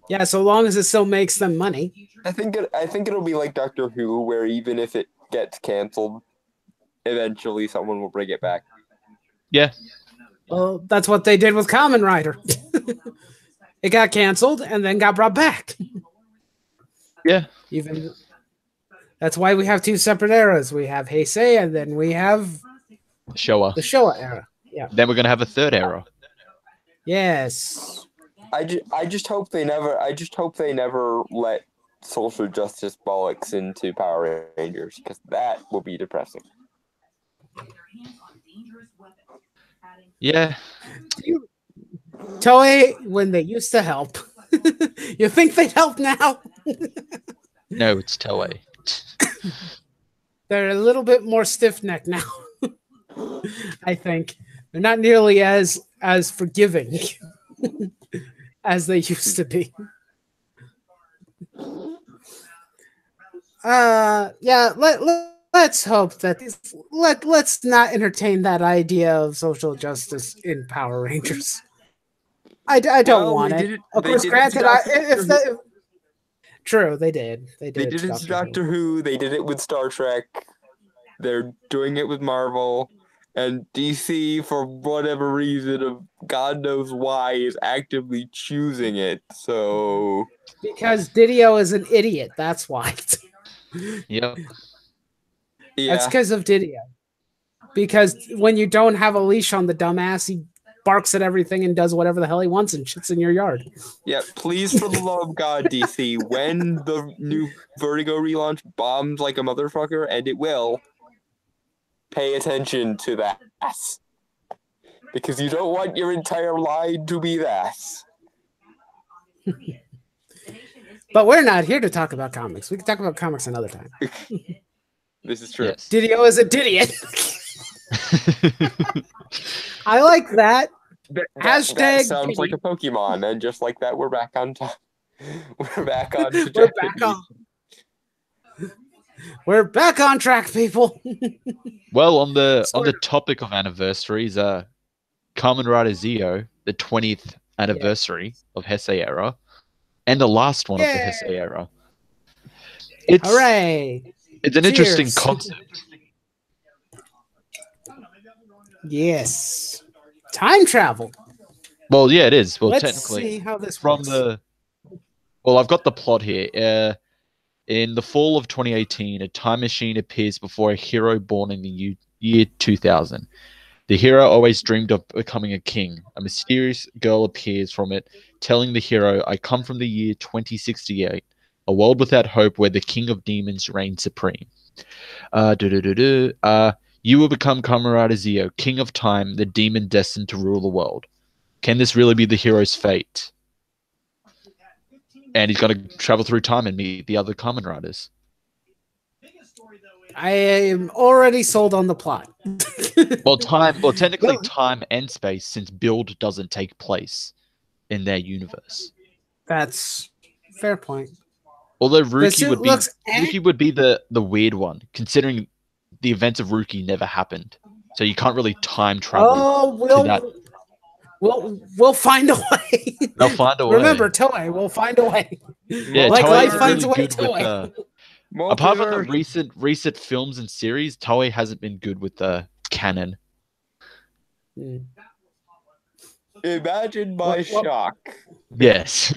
A: Yeah, so long as it still makes them money.
C: I think it'll be like Doctor Who, where even if it gets canceled, eventually someone will bring it back.
B: Yeah.
A: Well, that's what they did with Kamen Rider. It got canceled and then got brought back.
B: Yeah.
A: That's why we have two separate eras. We have Heisei and then we have
B: Showa.
A: The Showa era. Yeah.
B: Then we're gonna have a third era.
A: Yes.
C: I just hope they never let social justice bollocks into Power Rangers, because that will be depressing.
B: Yeah.
A: Toei, when they used to help. You think they'd help now?
B: No, it's Toei.
A: They're a little bit more stiff-necked now. I think. They're not nearly as forgiving. as they used to be. Yeah, let's hope that let's not entertain that idea of social justice in Power Rangers. I don't
C: Well,
A: want
C: they
A: it.
C: did it.
A: Of
C: They
A: course,
C: did it to
A: granted, I
C: Doctor
A: if
C: Who.
A: the true they did
C: They
A: it
C: did
A: to
C: it to
A: Doctor Who.
C: Doctor Who. They did it with Star Trek. They're doing it with Marvel. And DC, for whatever reason, of God knows why, is actively choosing it. So
A: Because Didio is an idiot. That's why.
B: Yep.
A: That's
C: yeah,
A: because of Didio. Because when you don't have a leash on the dumbass, he barks at everything and does whatever the hell he wants and shits in your yard.
C: yeah. Please, for the love of God, DC, when the new Vertigo relaunch bombs like a motherfucker, and it will, pay attention to that. Because you don't want your entire line to be that.
A: But we're not here to talk about comics. We can talk about comics another time.
C: This is true.
B: Yes.
A: Didio is a idiot. I like that.
C: That
A: Hashtag
C: sounds like a Pokemon, and just like that, we're back on top. We're back on to
A: We're back on. We're back on track, people.
B: Well, on the topic of anniversaries, Kamen Rider Zio, the 20th anniversary of Heisei era, and the last one of the Heisei era.
A: Hooray!
B: It's an interesting concept.
A: Yes. Time travel.
B: Well, yeah, it is. Well,
A: Let's
B: technically,
A: see how this
B: from
A: works.
B: Well, I've got the plot here. In the fall of 2018, a time machine appears before a hero born in the year 2000. The hero always dreamed of becoming a king. A mysterious girl appears from it, telling the hero, "I come from the year 2068, a world without hope where the king of demons reigns supreme. You will become Kamen Rider Zio, king of time, the demon destined to rule the world. Can this really be the hero's fate?" And he's going to travel through time and meet the other Kamen Riders.
A: I am already sold on the plot.
B: Well, technically time and space, since build doesn't take place in their universe.
A: That's fair point.
B: Although Rookie would be the weird one, considering the events of Rookie never happened, so you can't really time travel to that.
A: We'll find a way.
B: They'll find a way.
A: Remember, Toei will find a way.
B: Yeah,
A: like
B: Toei
A: life
B: is
A: finds
B: really
A: a way.
B: good
A: Toei.
B: with. Apart from the recent films and series, Toei hasn't been good with the canon.
C: Imagine my shock.
B: Yes.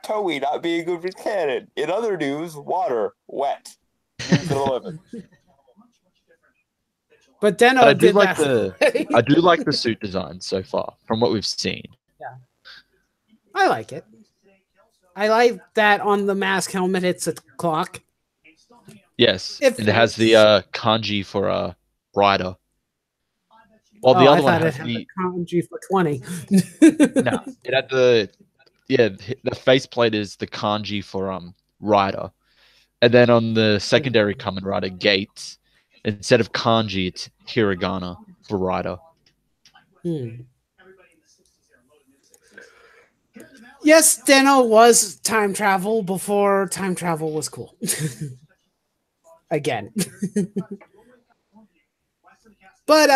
C: Toei not being good with canon. In other news, water, wet. Use the limit.
A: But Deno
B: I
A: did
B: like
A: that.
B: I do like the suit design so far, from what we've seen.
A: Yeah, I like it. I like that on the mask helmet. It's a clock.
B: Yes, and it has the kanji for rider. Well, the other one has the
A: kanji for 20.
B: No, it had the faceplate is the kanji for rider, and then on the secondary Kamen Rider Gates, instead of kanji, it's hiragana for rider.
A: Yes, Deno was time travel before time travel was cool. Again. But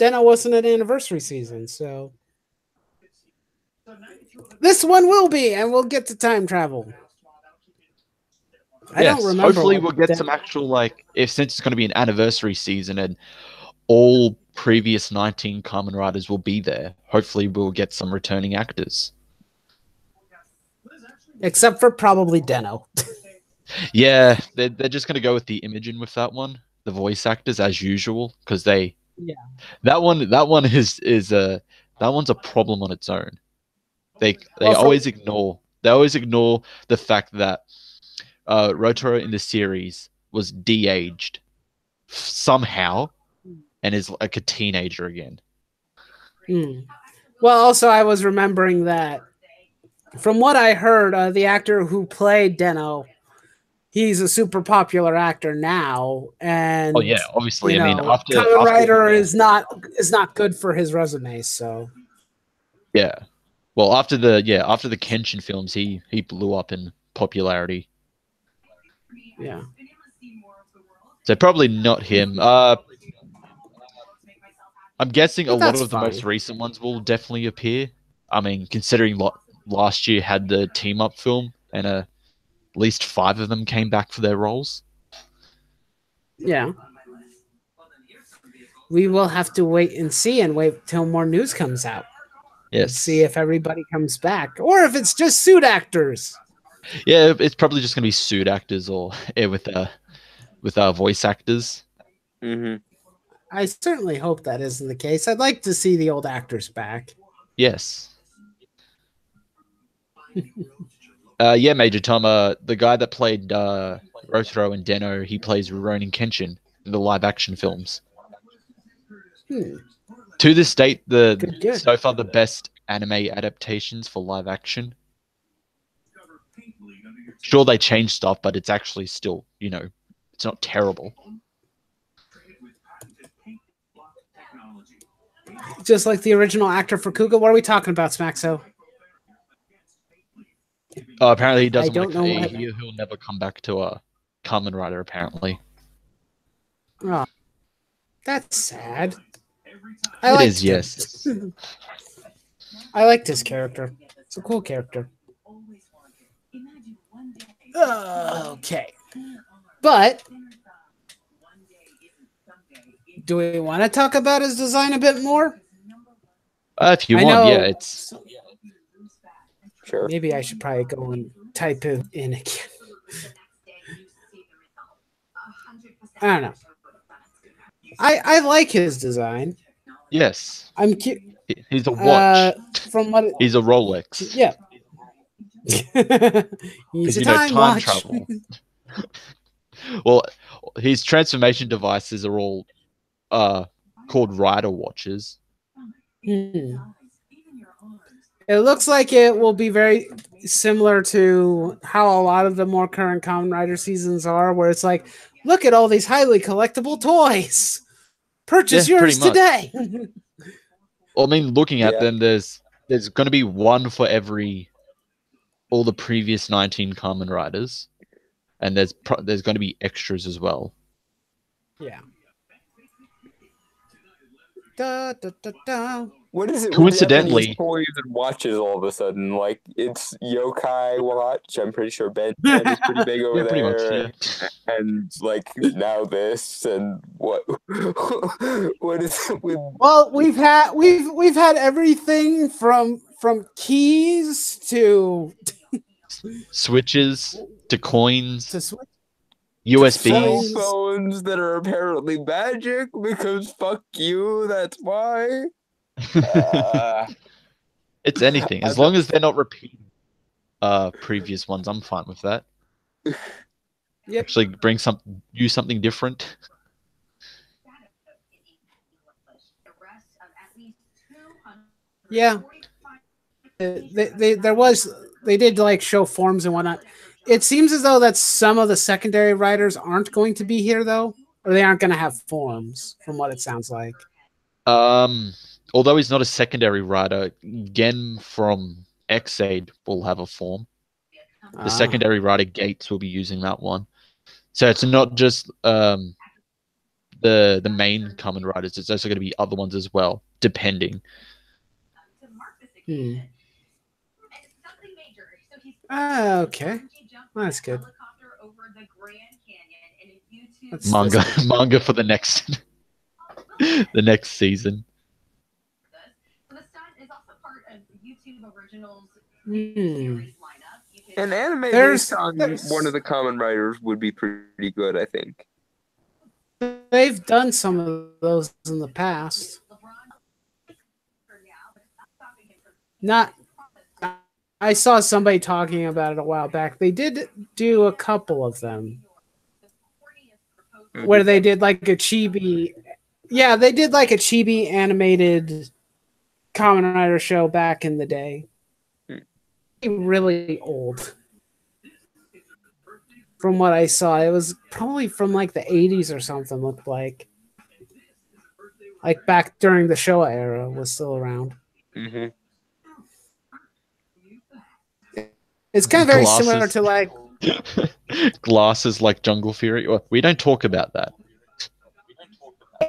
A: Deno wasn't an anniversary season, so this one will be, and we'll get to time travel. I don't remember.
B: Hopefully we'll get some actual, since it's going to be an anniversary season and all previous 19 Kamen Riders will be there. Hopefully we'll get some returning actors. Except
A: for probably Deno.
B: Yeah, they're just going to go with the Imogen with that one, the voice actors as usual, because that one's a problem on its own. They always ignore the fact that Rotaro in the series was de-aged somehow and is like a teenager again.
A: Well, also I was remembering that from what I heard, the actor who played Deno, he's a super popular actor now, and
B: obviously, after
A: Kamen Rider is not good for his resume. So
B: Yeah. Well, after the Kenshin films, he blew up in popularity.
A: Yeah.
B: So probably not him. I'm guessing a
A: But
B: lot
A: that's
B: of the most
A: fine.
B: recent ones will definitely appear. I mean, considering last year had the team up film, and at least 5 of them came back for their roles.
A: Yeah. We will have to wait and see and wait till more news comes out. And see
B: Yes.
A: if everybody comes back. Or if it's just suit actors.
B: Yeah, it's probably just gonna be suit actors or with voice actors.
C: Mm-hmm.
A: I certainly hope that isn't the case. I'd like to see the old actors back.
B: Yes. Yeah, Major Tom. The guy that played Rotaro and Deno, he plays Ronin Kenshin in the live action films.
A: Hmm.
B: To this date,
A: Good.
B: so far the best anime adaptations for live action. Sure, they changed stuff, but it's actually still, it's not terrible.
A: Just like the original actor for Kuga. What are we talking about, Smaxo?
B: Apparently, he
A: I
B: doesn't want
A: don't
B: to.
A: know what.
B: He'll never come back to a Kamen Rider. Apparently,
A: Oh, that's sad. I
B: it
A: liked
B: is.
A: him.
B: Yes.
A: I liked his character. It's a cool character. Okay. But do we want to talk about his design a bit more?
B: If you
A: I
B: want, yeah,
A: know.
B: it's
C: Sure.
A: Maybe I should probably go and type it in again. I don't know. I like his design.
B: yes.
A: I'm cute.
B: He's a watch.
A: From what?
B: He's a Rolex.
A: Yeah. He's
B: Because
A: a time watch.
B: travel. Well, his transformation devices are all called rider watches.
A: Hmm. It looks like it will be very similar to how a lot of the more current Kamen Rider seasons are, where it's like, look at all these highly collectible toys. Purchase
B: Yeah, pretty
A: yours
B: much.
A: today.
B: Well, I mean, looking at
C: Yeah.
B: them, there's going to be one for all the previous 19 Kamen Riders, and there's going to be extras as well.
A: Yeah. Da, da, da, da.
C: What is it with
B: Coincidentally-
C: Japanese toys and watches all of a sudden? Like, it's Yokai watch. I'm pretty sure Ben is pretty big over
B: Yeah, pretty much.
C: there.
B: Yeah.
C: And, like, now this and what? What is it with?
A: Well, we've had everything from keys to
B: Switches to coins,
A: switch.
C: Cell
B: USBs.
C: phones that are apparently magic because fuck you, that's why.
B: It's anything as long as they're not repeating previous ones. I'm fine with that.
A: Yep.
B: Actually, use something different.
A: Yeah. They did like show forms and whatnot. It seems as though that some of the secondary writers aren't going to be here though, or they aren't going to have forms, from what it sounds like.
B: Although he's not a secondary rider, Gen from Xaid will have a form. The secondary rider Gates will be using that one. So it's not just the main Kamen Riders. It's also going to be other ones as well, depending.
A: Okay, that's good.
B: Manga for the next the next season.
C: An anime
A: There's-
C: based on one of the Kamen Riders would be pretty good, I think.
A: They've done some of those in the past. Not. I saw somebody talking about it a while back. They did do a couple of them where they did like a chibi. Yeah, they did like a chibi animated Kamen Rider show back in the day. Really old. From what I saw, it was probably from like the 80s or something, looked like. Like back during the Showa era was still around.
C: Mm-hmm.
A: It's kind of very similar
B: Glasses.
A: to like
B: Glasses like Jungle Fury. Well, we don't talk about that.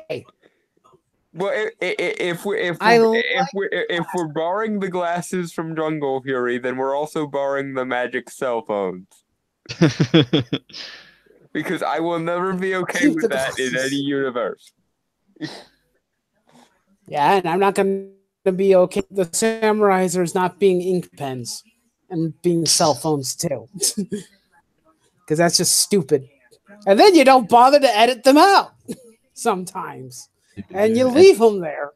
A: hey,
C: Well,
A: I like
C: if we're borrowing the glasses from Jungle Fury, then we're also borrowing the magic cell phones. Because I will never be okay
A: Keep
C: with
A: the
C: that in
A: glasses.
C: any universe.
A: Yeah, and I'm not going to be okay with the Samurizers not being ink pens and being cell phones too. Because that's just stupid. And then you don't bother to edit them out sometimes. And you leave them there.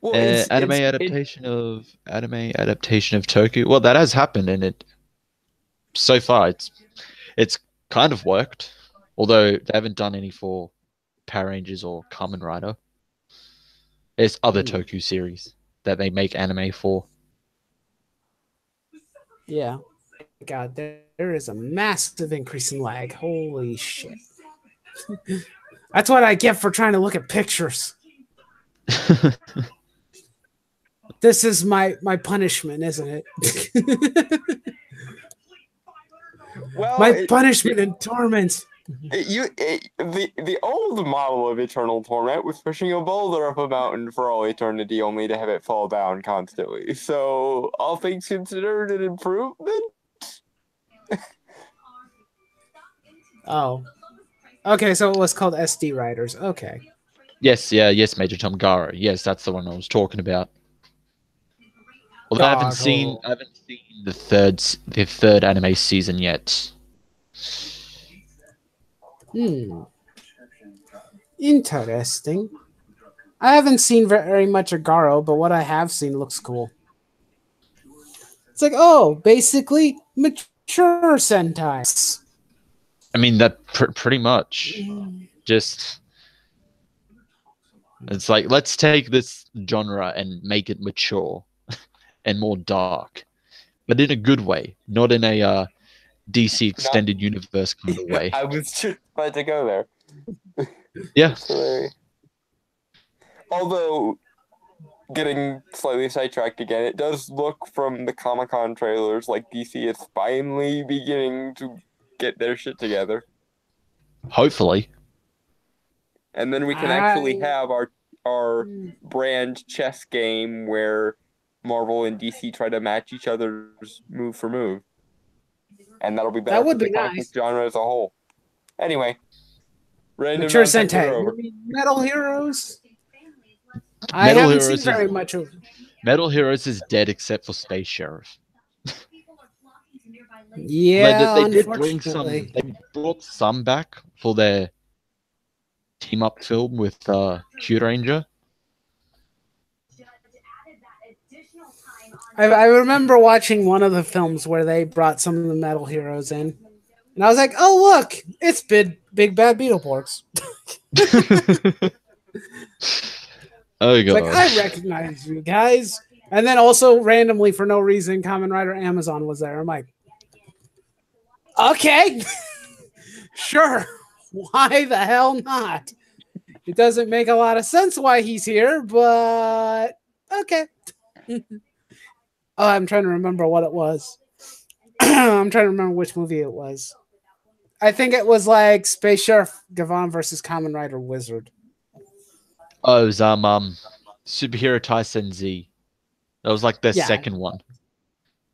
C: Well,
B: Anime adaptation of Toku. Well, that has happened, and it so far it's kind of worked. Although they haven't done any for Power Rangers or Kamen Rider. There's other Toku series that they make anime for.
A: Yeah. God, there is a massive increase in lag. Holy shit. That's what I get for trying to look at pictures. This is my punishment, isn't it?
C: well,
A: my punishment and torment.
C: The old model of eternal torment was pushing a boulder up a mountain for all eternity, only to have it fall down constantly. So, all things considered, an improvement.
A: Oh. Okay, so it was called SD Riders. Okay.
B: Yes, Major Tom Garo. Yes, that's the one I was talking about. Although I haven't seen the third anime season yet.
A: Interesting. I haven't seen very much of Garo, but what I have seen looks cool. It's like, oh, basically mature Sentai.
B: I mean, that pretty much. Just it's like, let's take this genre and make it mature and more dark, but in a good way, not in a DC extended universe kind of way.
C: I was just about to go there.
B: Yeah.
C: Although, getting slightly sidetracked again, it does look from the Comic-Con trailers like DC is finally beginning to get their shit together.
B: Hopefully.
C: And then we can actually have our brand chess game where Marvel and DC try to match each other's move for move. And that'll be better for the comic genre as a whole. Anyway. Random
A: mature Sentai. Metal Heroes? I haven't seen very much of
B: Metal Heroes is dead except for Space Sheriff.
A: Yeah,
B: they did bring some. They brought some back for their team up film with Q Ranger.
A: I remember watching one of the films where they brought some of the Metal Heroes in, and I was like, "Oh look, it's Big Bad Beetleborgs."
B: Oh god!
A: Like, I recognize you guys, and then also randomly for no reason, Kamen Rider Amazon was there. I'm like, okay, sure, why the hell not? It doesn't make a lot of sense why he's here, but okay. Oh, I'm trying to remember what it was. I'm trying to remember which movie it was. I think it was like Space Sheriff Gavon versus Kamen Rider Wizard.
B: Oh, it was Superhero Tyson Z. That was like their second one,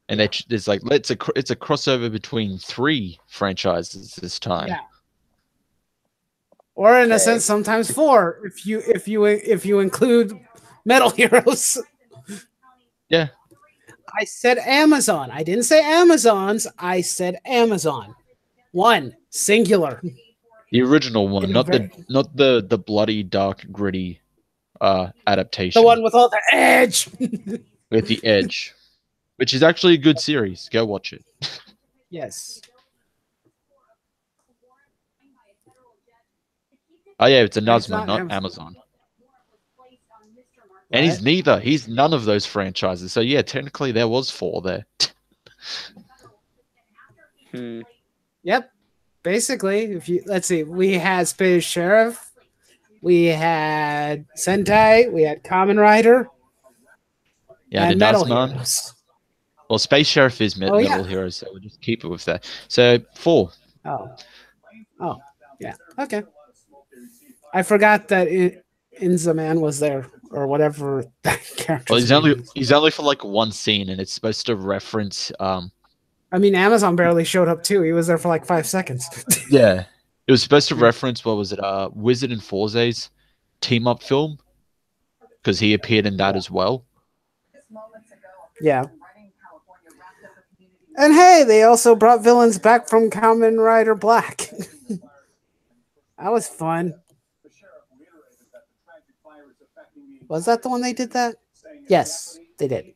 B: and there's like it's a crossover between 3 franchises this time.
A: Yeah. Or in a sense, sometimes 4 if you include Metal Heroes.
B: Yeah.
A: I said Amazon. I didn't say Amazons. I said Amazon. 1 singular.
B: The original one, not the bloody, dark, gritty adaptation.
A: The one with all the edge.
B: With the edge, which is actually a good series. Go watch it.
A: Yes.
B: Oh yeah, it's a Nazma, not Amazon. And he's neither. He's none of those franchises. So yeah, technically there was 4 there.
A: Yep. Basically, let's see, we had Space Sheriff, we had Sentai, we had Kamen Rider,
B: yeah,
A: and Metal Heroes.
B: Well, Space Sheriff is
A: Oh,
B: mid-level
A: yeah.
B: hero, so we'll just keep it with that. So 4.
A: Oh. Oh. Yeah. Okay. I forgot that Inzaman was there, or whatever that
B: Well,
A: character's name is.
B: he's only for like one scene, and it's supposed to reference.
A: I mean, Amazon barely showed up too. He was there for like 5 seconds.
B: Yeah, it was supposed to reference what was it? Wizard and Forze's team up film, because he appeared in that as well.
A: Yeah. And hey, they also brought villains back from Kamen Rider Black. That was fun. Was that the one they did that? Yes, they did.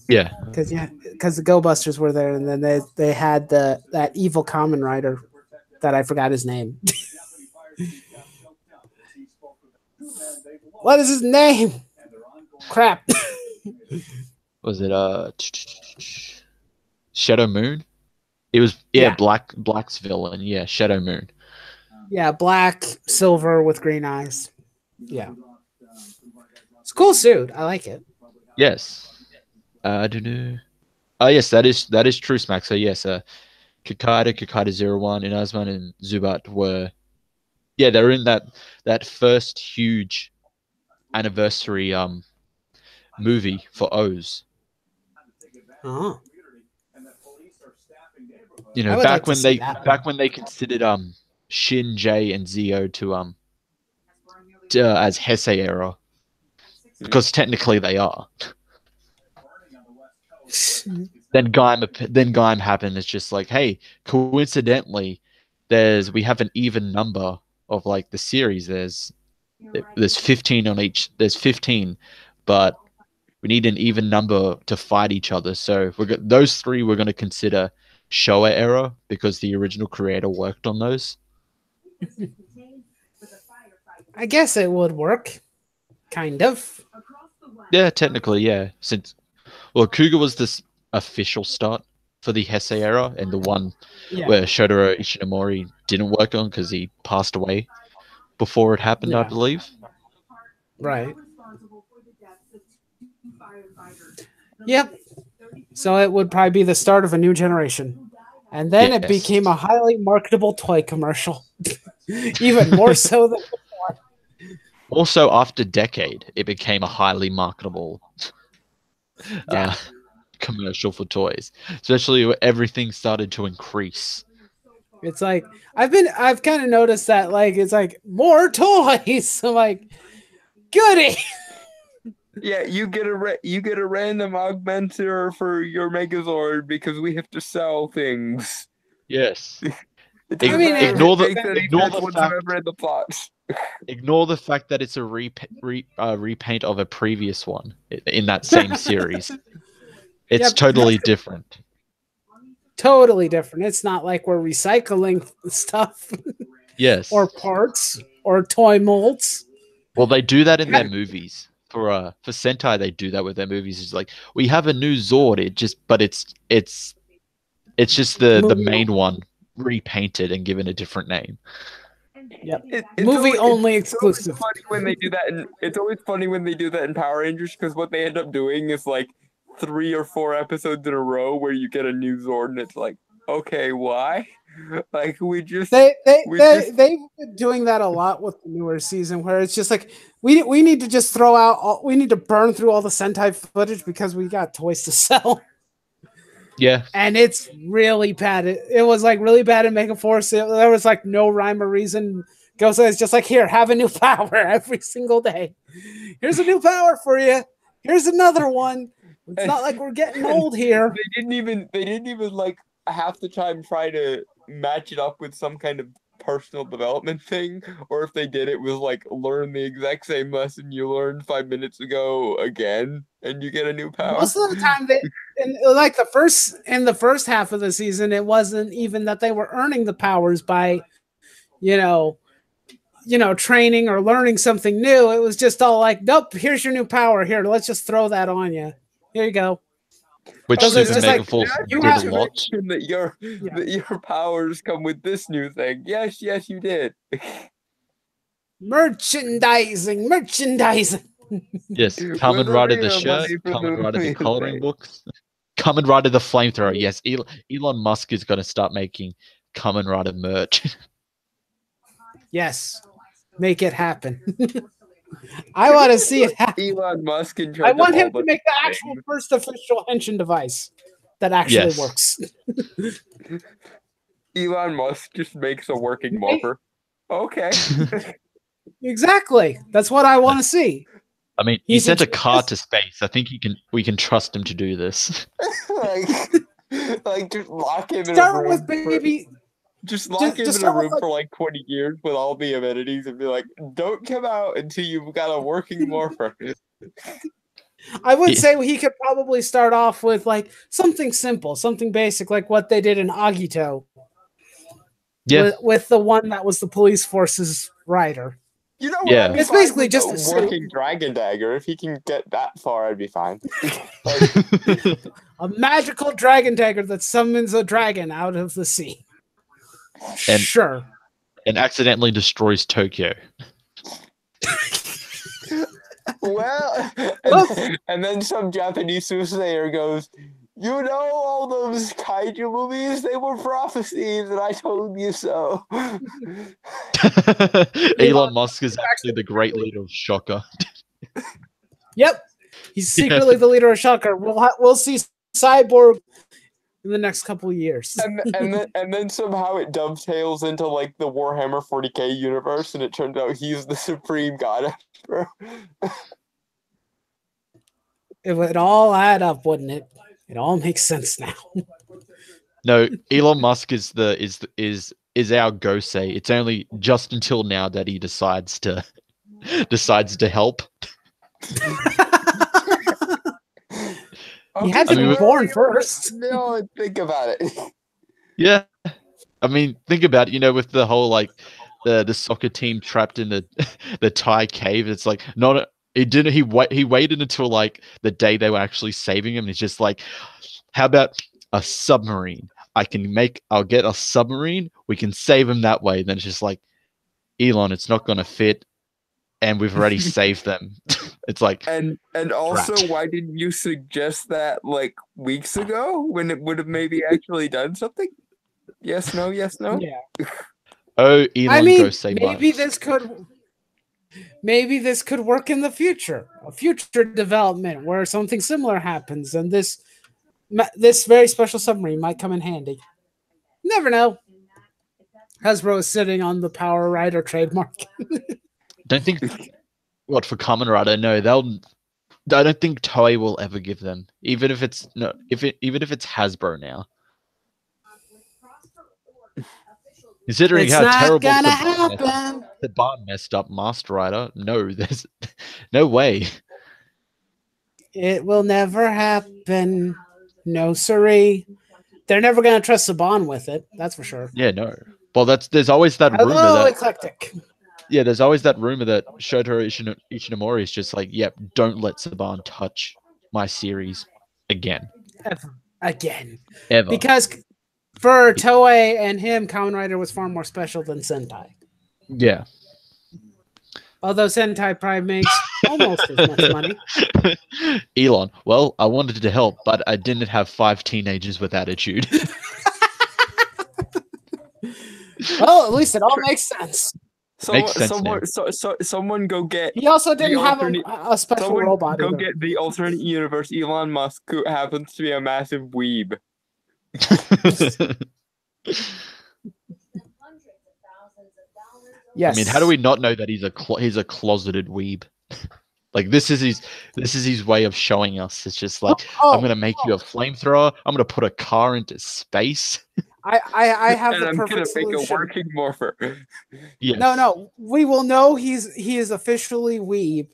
B: Yeah,
A: Because the Go Busters were there, and then they had that evil Kamen Rider that I forgot his name. What is his name? Crap.
B: was it Shadow Moon? It was
A: Yeah.
B: Black's villain. Yeah, Shadow Moon.
A: Yeah, black, silver with green eyes. Yeah. It's a cool suit. I like it.
B: Yes. I don't know. Oh yes, that is true, Smack. So yes, Kakaida 01, Inazuma, and Zubat were they're in that first huge anniversary movie for O's.
A: Oh.
B: You
A: I
B: know,
A: would like to see that.
B: back when they considered Shin, Jay, and Zio to as Heisei era, because technically they are. Then Gaim happened. It's just like, hey, coincidentally, we have an even number of like the series. There's 15 on each. There's 15, but we need an even number to fight each other. So those 3 we're going to consider Showa era because the original creator worked on those.
A: I guess it would work. Kind of.
B: Yeah, technically, yeah. Since Kuga was this official start for the Heisei era, and the one where Shotaro Ishinomori didn't work on because he passed away before it happened, I believe.
A: Right. Yep. So it would probably be the start of a new generation. And then it became a highly marketable toy commercial. Even more so than before.
B: Also, after Decade, it became a highly marketable commercial for toys. Especially when everything started to increase.
A: It's like I've kind of noticed that like it's like more toys. So like goody.
C: Yeah, you get a random augmenter for your Megazord because we have to sell things.
B: Yes.
A: I mean,
B: ignore the fact that it's a repaint of a previous one in that same series. It's totally different.
A: Totally different. It's not like we're recycling stuff.
B: Yes.
A: Or parts or toy molds.
B: Well, they do that in their movies. For Sentai, they do that with their movies. It's like, we have a new Zord. It's just the main one repainted and given a different name.
A: Yep. Movie only exclusive.
C: It's funny when they do that, and it's always funny when they do that in Power Rangers because what they end up doing is like 3 or 4 episodes in a row where you get a new Zord, and it's like, okay, why? Like they've
A: been doing that a lot with the newer season, where it's just like we need to just we need to burn through all the Sentai footage because we got toys to sell.
B: Yeah,
A: and it's really bad. It was like really bad in Mega Force. There was like no rhyme or reason. Gosa is just like, here, have a new power every single day. Here's a new power for you. Here's another one. It's not like we're getting old here.
C: They didn't even like half the time try to match it up with some kind of personal development thing, or if they did, it was like learn the exact same lesson you learned 5 minutes ago again, and you get a new power.
A: Most of the time, in the first half of the season, it wasn't even that they were earning the powers by, training or learning something new. It was just all like, nope, here's your new power. Here, let's just throw that on you. Here you go.
B: Which Super Mega Force did a lot.
C: That your powers come with this new thing. Yes, you did.
A: Merchandising.
B: Yes, Kamen Rider the shirt, Kamen Rider the coloring books. Kamen Rider the Flamethrower. Yes, Elon Musk is going to start making Kamen Rider merch.
A: Yes, make it happen. I want to see it happen.
C: Elon Musk in
A: I
C: charge
A: want
C: of all
A: him to
C: the
A: make the actual
C: things.
A: first official Henshin device that actually
B: Yes.
A: works.
C: Elon Musk just makes a working morpher. Okay.
A: Exactly. That's what I want to see.
B: I mean, he
A: He's a
B: sent a car
A: genius.
B: to space. I think we can trust him to do this.
C: like just lock him in a
A: Start
C: room.
A: with baby.
C: Just lock him
A: Just
C: in a
A: start with
C: room for like 20 years with all the amenities and be like, don't come out until you've got a working morpher.
A: I would say he could probably start off with like something simple, something basic, like what they did in Agito.
B: Yeah.
A: With the one that was the police force's rider.
C: You know what?
B: Yeah.
C: I'd be
A: It's
C: fine
A: basically
C: with
A: just
C: a
A: a suit.
C: working dragon dagger. If he can get that far, I'd be fine.
A: A magical dragon dagger that summons a dragon out of the sea.
B: And-
A: Sure.
B: And accidentally destroys Tokyo.
C: Well, and then some Japanese soothsayer goes, you know all those kaiju movies? They were prophecies, and I told you so.
B: Elon Musk is actually the great leader of Shocker.
A: Yep. He's secretly the leader of Shocker. We'll see Cyborg in the next couple of years.
C: and then somehow it dovetails into like the Warhammer 40k universe, and it turns out he's the supreme god emperor.
A: It would all add up, wouldn't it? It all makes sense now.
B: No, Elon Musk is our Gosei. It's only just until now that he decides to help.
A: He had to be born first.
C: No, think about it.
B: Yeah. I mean, think about it, with the whole like the soccer team trapped in the Thai cave. It's like he waited until like the day they were actually saving him, and it's just like, how about a submarine? I'll get a submarine, we can save him that way. Then it's just like, Elon, it's not gonna fit, and we've already saved them. It's like,
C: and also, why didn't you suggest that like weeks ago when it would have maybe actually done something? Yes, no, yes, no.
A: Yeah.
B: Oh, Elon,
A: I mean,
B: go save
A: maybe
B: us.
A: this could work in the future, a future development where something similar happens, and this very special submarine might come in handy. Never know. Hasbro is sitting on the Power Rider trademark.
B: Don't think what for Kamen Rider? No, I don't think Toei will ever give them, even if it's Hasbro now. Considering
A: It's
B: how
A: not
B: terrible
A: gonna happen.
B: the bar messed up Master Rider, no, there's no way.
A: It will never happen. No, siree. They're never gonna trust Saban with it. That's for sure.
B: Yeah, no. Well, there's always that rumor
A: Hello,
B: that
A: eclectic.
B: yeah, there's always that rumor that Shotaro Ishinomori is just like, yep, don't let Saban touch my series again.
A: Again.
B: Ever.
A: Because for Toei and him, Kamen Rider was far more special than Sentai.
B: Yeah.
A: Although Sentai probably makes almost as much money.
B: Elon, well, I wanted to help, but I didn't have 5 teenagers with attitude.
A: Well, at least it all makes sense.
C: Someone go get.
A: He also didn't have a special robot.
C: Go get the alternate universe Elon Musk, who happens to be a massive weeb.
A: Yes.
B: I mean, how do we not know that he's a closeted weeb? Like this is his way of showing us. It's just like, I'm gonna make you a flamethrower. I'm gonna put a car into space.
A: I have
C: and
A: the
C: I'm
A: perfect
C: gonna
A: solution.
C: make a working morpher.
B: Yes.
A: No. We will know he is officially weeb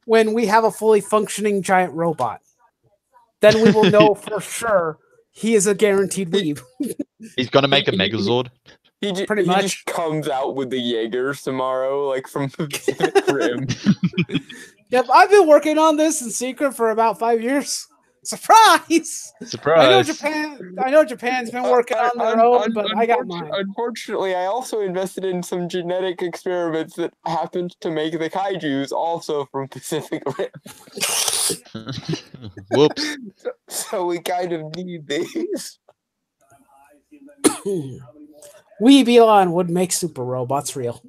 A: when we have a fully functioning giant robot. Then we will know for sure he is a guaranteed weeb.
B: He's gonna make a Megazord.
C: He
A: Pretty much
C: just comes out with the Jaegers tomorrow, like from the Pacific Rim.
A: Yep, I've been working on this in secret for about 5 years. Surprise!
B: Surprise!
A: I know Japan's been working on their own, but I got mine.
C: Unfortunately, I also invested in some genetic experiments that happened to make the kaijus also from Pacific Rim.
B: Whoops.
C: So we kind of need these.
A: Weeb Elon would make super robots real.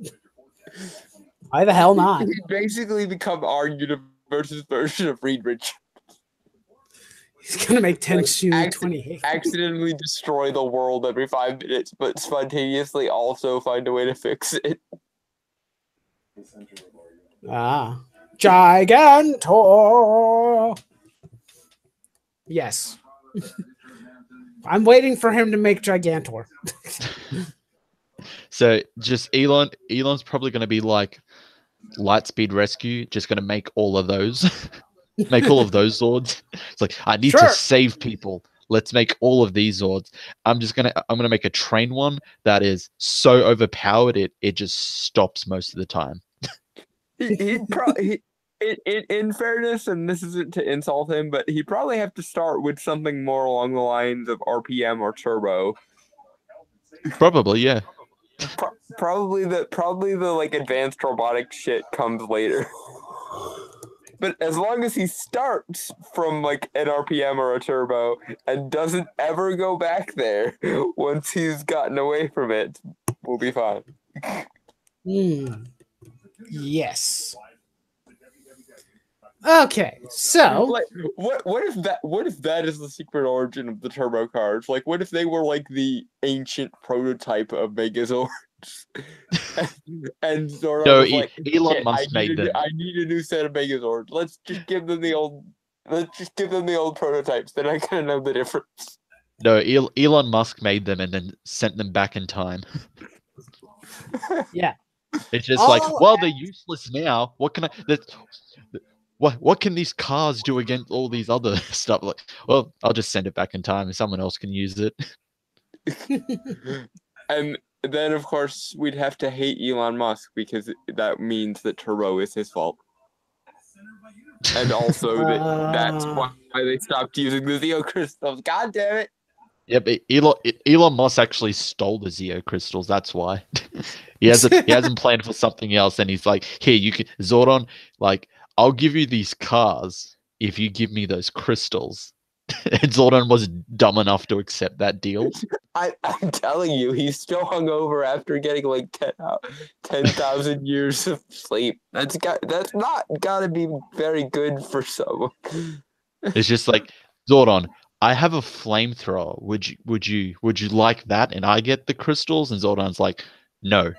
A: Why the hell not?
C: He'd basically become our universe's version of Reed Rich.
A: He's gonna make
C: Like,
A: Tenshu 28.
C: accidentally destroy the world every 5 minutes, but spontaneously also find a way to fix it.
A: Ah. Gigantor. Yes. I'm waiting for him to make Gigantor.
B: So just Elon's probably going to be like Lightspeed Rescue, just going to make all of those. Make all of those Zords. It's like, I need to
A: Sure.
B: save people. Let's make all of these Zords. I'm gonna make a train one that is so overpowered it just stops most of the time.
C: He'd probably, in fairness, and this isn't to insult him, but he'd probably have to start with something more along the lines of RPM or Turbo.
B: Probably, yeah.
C: Probably the like advanced robotic shit comes later. But as long as he starts from like an RPM or a Turbo and doesn't ever go back there once he's gotten away from it, we'll be fine.
A: Yes. Okay, so
C: Like, what if that is the secret origin of the Turbo cars? Like, what if they were like the ancient prototype of Megazords? and Zordon
B: No,
C: was like,
B: Elon
C: "Shit,
B: Musk made them.
C: I need a new set of Megazords. Let's just give them the old prototypes. Then I kind of know the difference."
B: No, Elon Musk made them and then sent them back in time.
A: yeah.
B: It's just like, well, they're useless now. What can what can these cars do against all these other stuff? Like, well, I'll just send it back in time and someone else can use it.
C: And then, of course, we'd have to hate Elon Musk because that means that Turbo is his fault. And also that's why they stopped using the Zeo crystals. God damn it!
B: Yep, Elon Musk actually stole the Zeo crystals. That's why he hasn't planned for something else, and he's like, "Here, you can Zordon. Like, I'll give you these cars if you give me those crystals." And Zordon was dumb enough to accept that deal.
C: I'm telling you, he's still hungover after getting like 10,000 years of sleep. That's not gotta be very good for someone.
B: It's just like, Zordon, I have a flamethrower. Would you like that? And I get the crystals? And Zordon's like, no.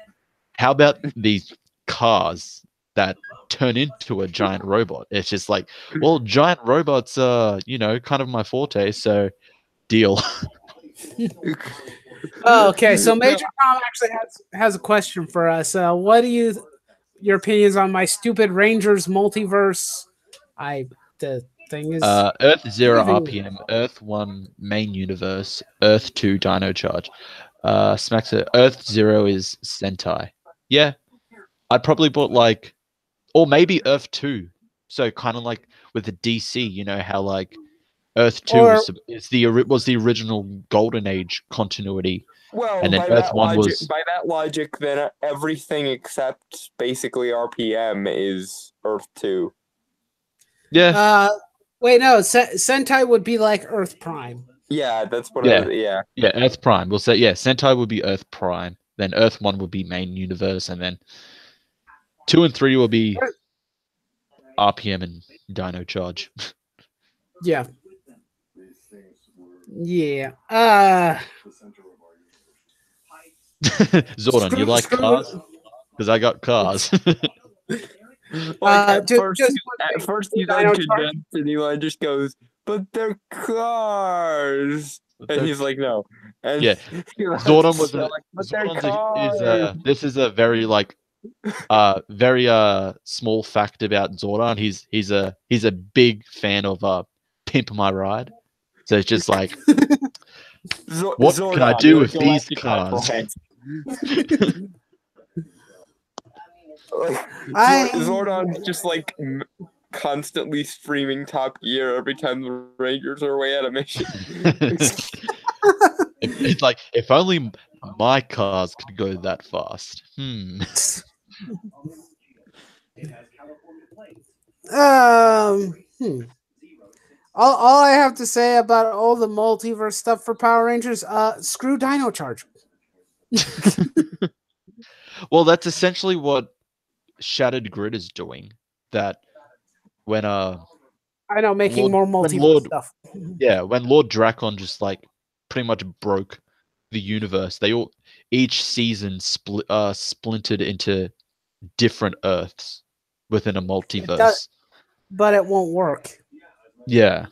B: How about these cars that turn into a giant robot? It's just like, well, giant robots are, kind of my forte, so deal.
A: Okay, so Major Tom actually has a question for us. What do your opinions on my stupid Rangers multiverse? The thing is
B: Earth 0 RPM, Earth 1 main universe, Earth 2 Dino Charge. Smacks it. Earth 0 is Sentai. Yeah, I'd probably put like, or maybe Earth 2. So kind of like with the DC, how like Earth 2 was the original Golden Age continuity.
C: Well,
B: and then
C: by
B: Earth
C: that
B: 1
C: logic,
B: was
C: by that logic, then everything except basically RPM is Earth 2.
B: Yeah.
A: Wait, no, Sentai would be like Earth Prime.
C: Yeah, that's what
B: Yeah, Earth Prime. We'll say, Sentai would be Earth Prime. Then Earth 1 would be main universe, and then 2 and 3 will be RPM and Dino Charge.
A: Yeah. Yeah.
B: Zordon, you like cars? Because I got cars.
C: At first he's unconvinced, and Eli just goes, "But they're cars," and he's like, "No." And
B: yeah, Zordon was this is a very like very small fact about Zordon. He's a big fan of Pimp My Ride. So it's just like, what Zordon, can I do with these cars?
C: Zordon's just like constantly streaming Top Gear every time the Rangers are away at a mission.
B: It's like, if only my cars could go that fast.
A: Hmm. All I have to say about all the multiverse stuff for Power Rangers, screw Dino Charge.
B: Well, that's essentially what Shattered Grid is doing. That when
A: I know, making
B: Lord
A: more
B: when
A: multiverse
B: Lord
A: stuff.
B: when Lord Dracon just like pretty much broke the universe, they all each season splintered into different Earths within a
A: It does,
B: multiverse.
A: but it won't work.
B: Yeah.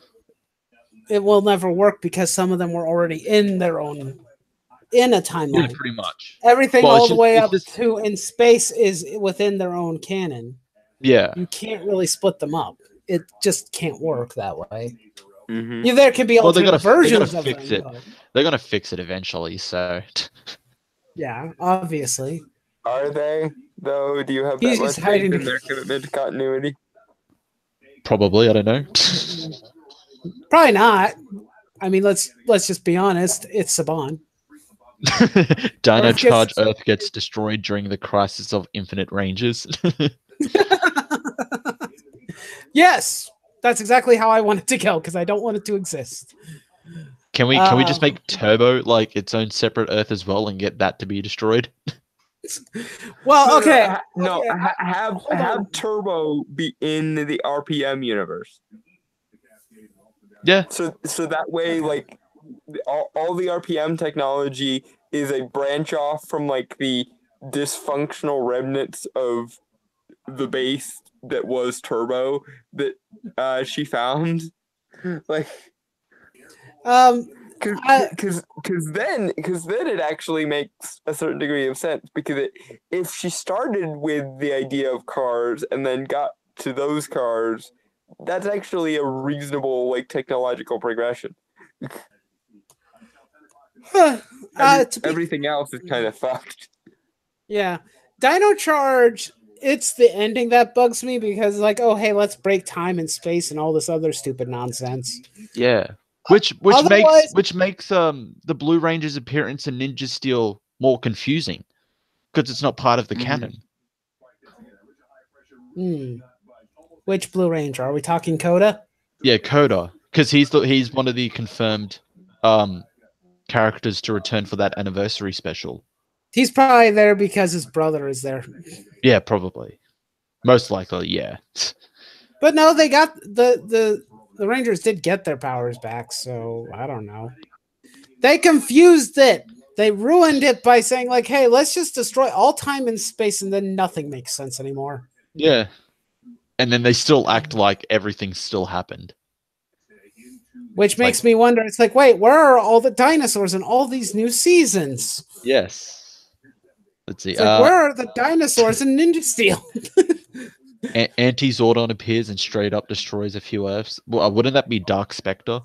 A: It will never work because some of them were already in their own in a
B: Yeah,
A: timeline.
B: pretty much.
A: Everything
B: Well,
A: all the way
B: it's
A: up
B: just
A: to in space is within their own canon.
B: yeah.
A: You can't really split them up. It just can't work that way.
C: Mm-hmm.
A: Yeah, there could be
B: Well,
A: alternate
B: they're gonna
A: versions of
B: fix
A: them.
B: it.
A: But
B: They're gonna fix it eventually. So
A: yeah, obviously.
C: Are they, though? Do you have
A: He's
C: that
A: just
C: much faith
A: hiding.
C: in their commitment to continuity?
B: probably I don't know.
A: Probably not. I mean, let's just be honest. It's Saban.
B: Dino
A: Earth
B: Charge
A: gets.
B: Earth gets destroyed during the Crisis of Infinite Ranges.
A: Yes, that's exactly how I want it to go because I don't want it to exist.
B: Can we just make Turbo like its own separate Earth as well and get that to be destroyed?
A: Well, okay.
C: Have
A: Hold on.
C: Turbo be in the RPM universe.
B: Yeah.
C: So that way, like all the RPM technology is a branch off from like the dysfunctional remnants of the base that was Turbo that she found. Like,
A: Um,
C: because then it actually makes a certain degree of sense because if she started with the idea of cars and then got to those cars, that's actually a reasonable like technological progression. Everything else is kind of fucked.
A: Yeah, Dino Charge. It's the ending that bugs me because, like, oh hey, let's break time and space and all this other stupid nonsense.
B: Yeah. Which
A: Otherwise,
B: makes the Blue Ranger's appearance in Ninja Steel more confusing because it's not part of the canon.
A: Which Blue Ranger are we talking? Coda?
B: Yeah, Coda, because he's one of the confirmed characters to return for that anniversary special.
A: He's probably there because his brother is there.
B: Yeah, probably. Most likely, yeah.
A: But no, they got the Rangers did get their powers back, so I don't know. They confused it. They ruined it by saying like, "Hey, let's just destroy all time and space, and then nothing makes sense anymore."
B: Yeah. And then they still act like everything still happened.
A: Which makes me wonder. It's like, wait, where are all the dinosaurs in all these new seasons?
B: Yes. Let's see.
A: It's like, where are the dinosaurs in Ninja Steel?
B: Anti-Zordon appears and straight up destroys a few Earths. Well, wouldn't that be Dark Spectre?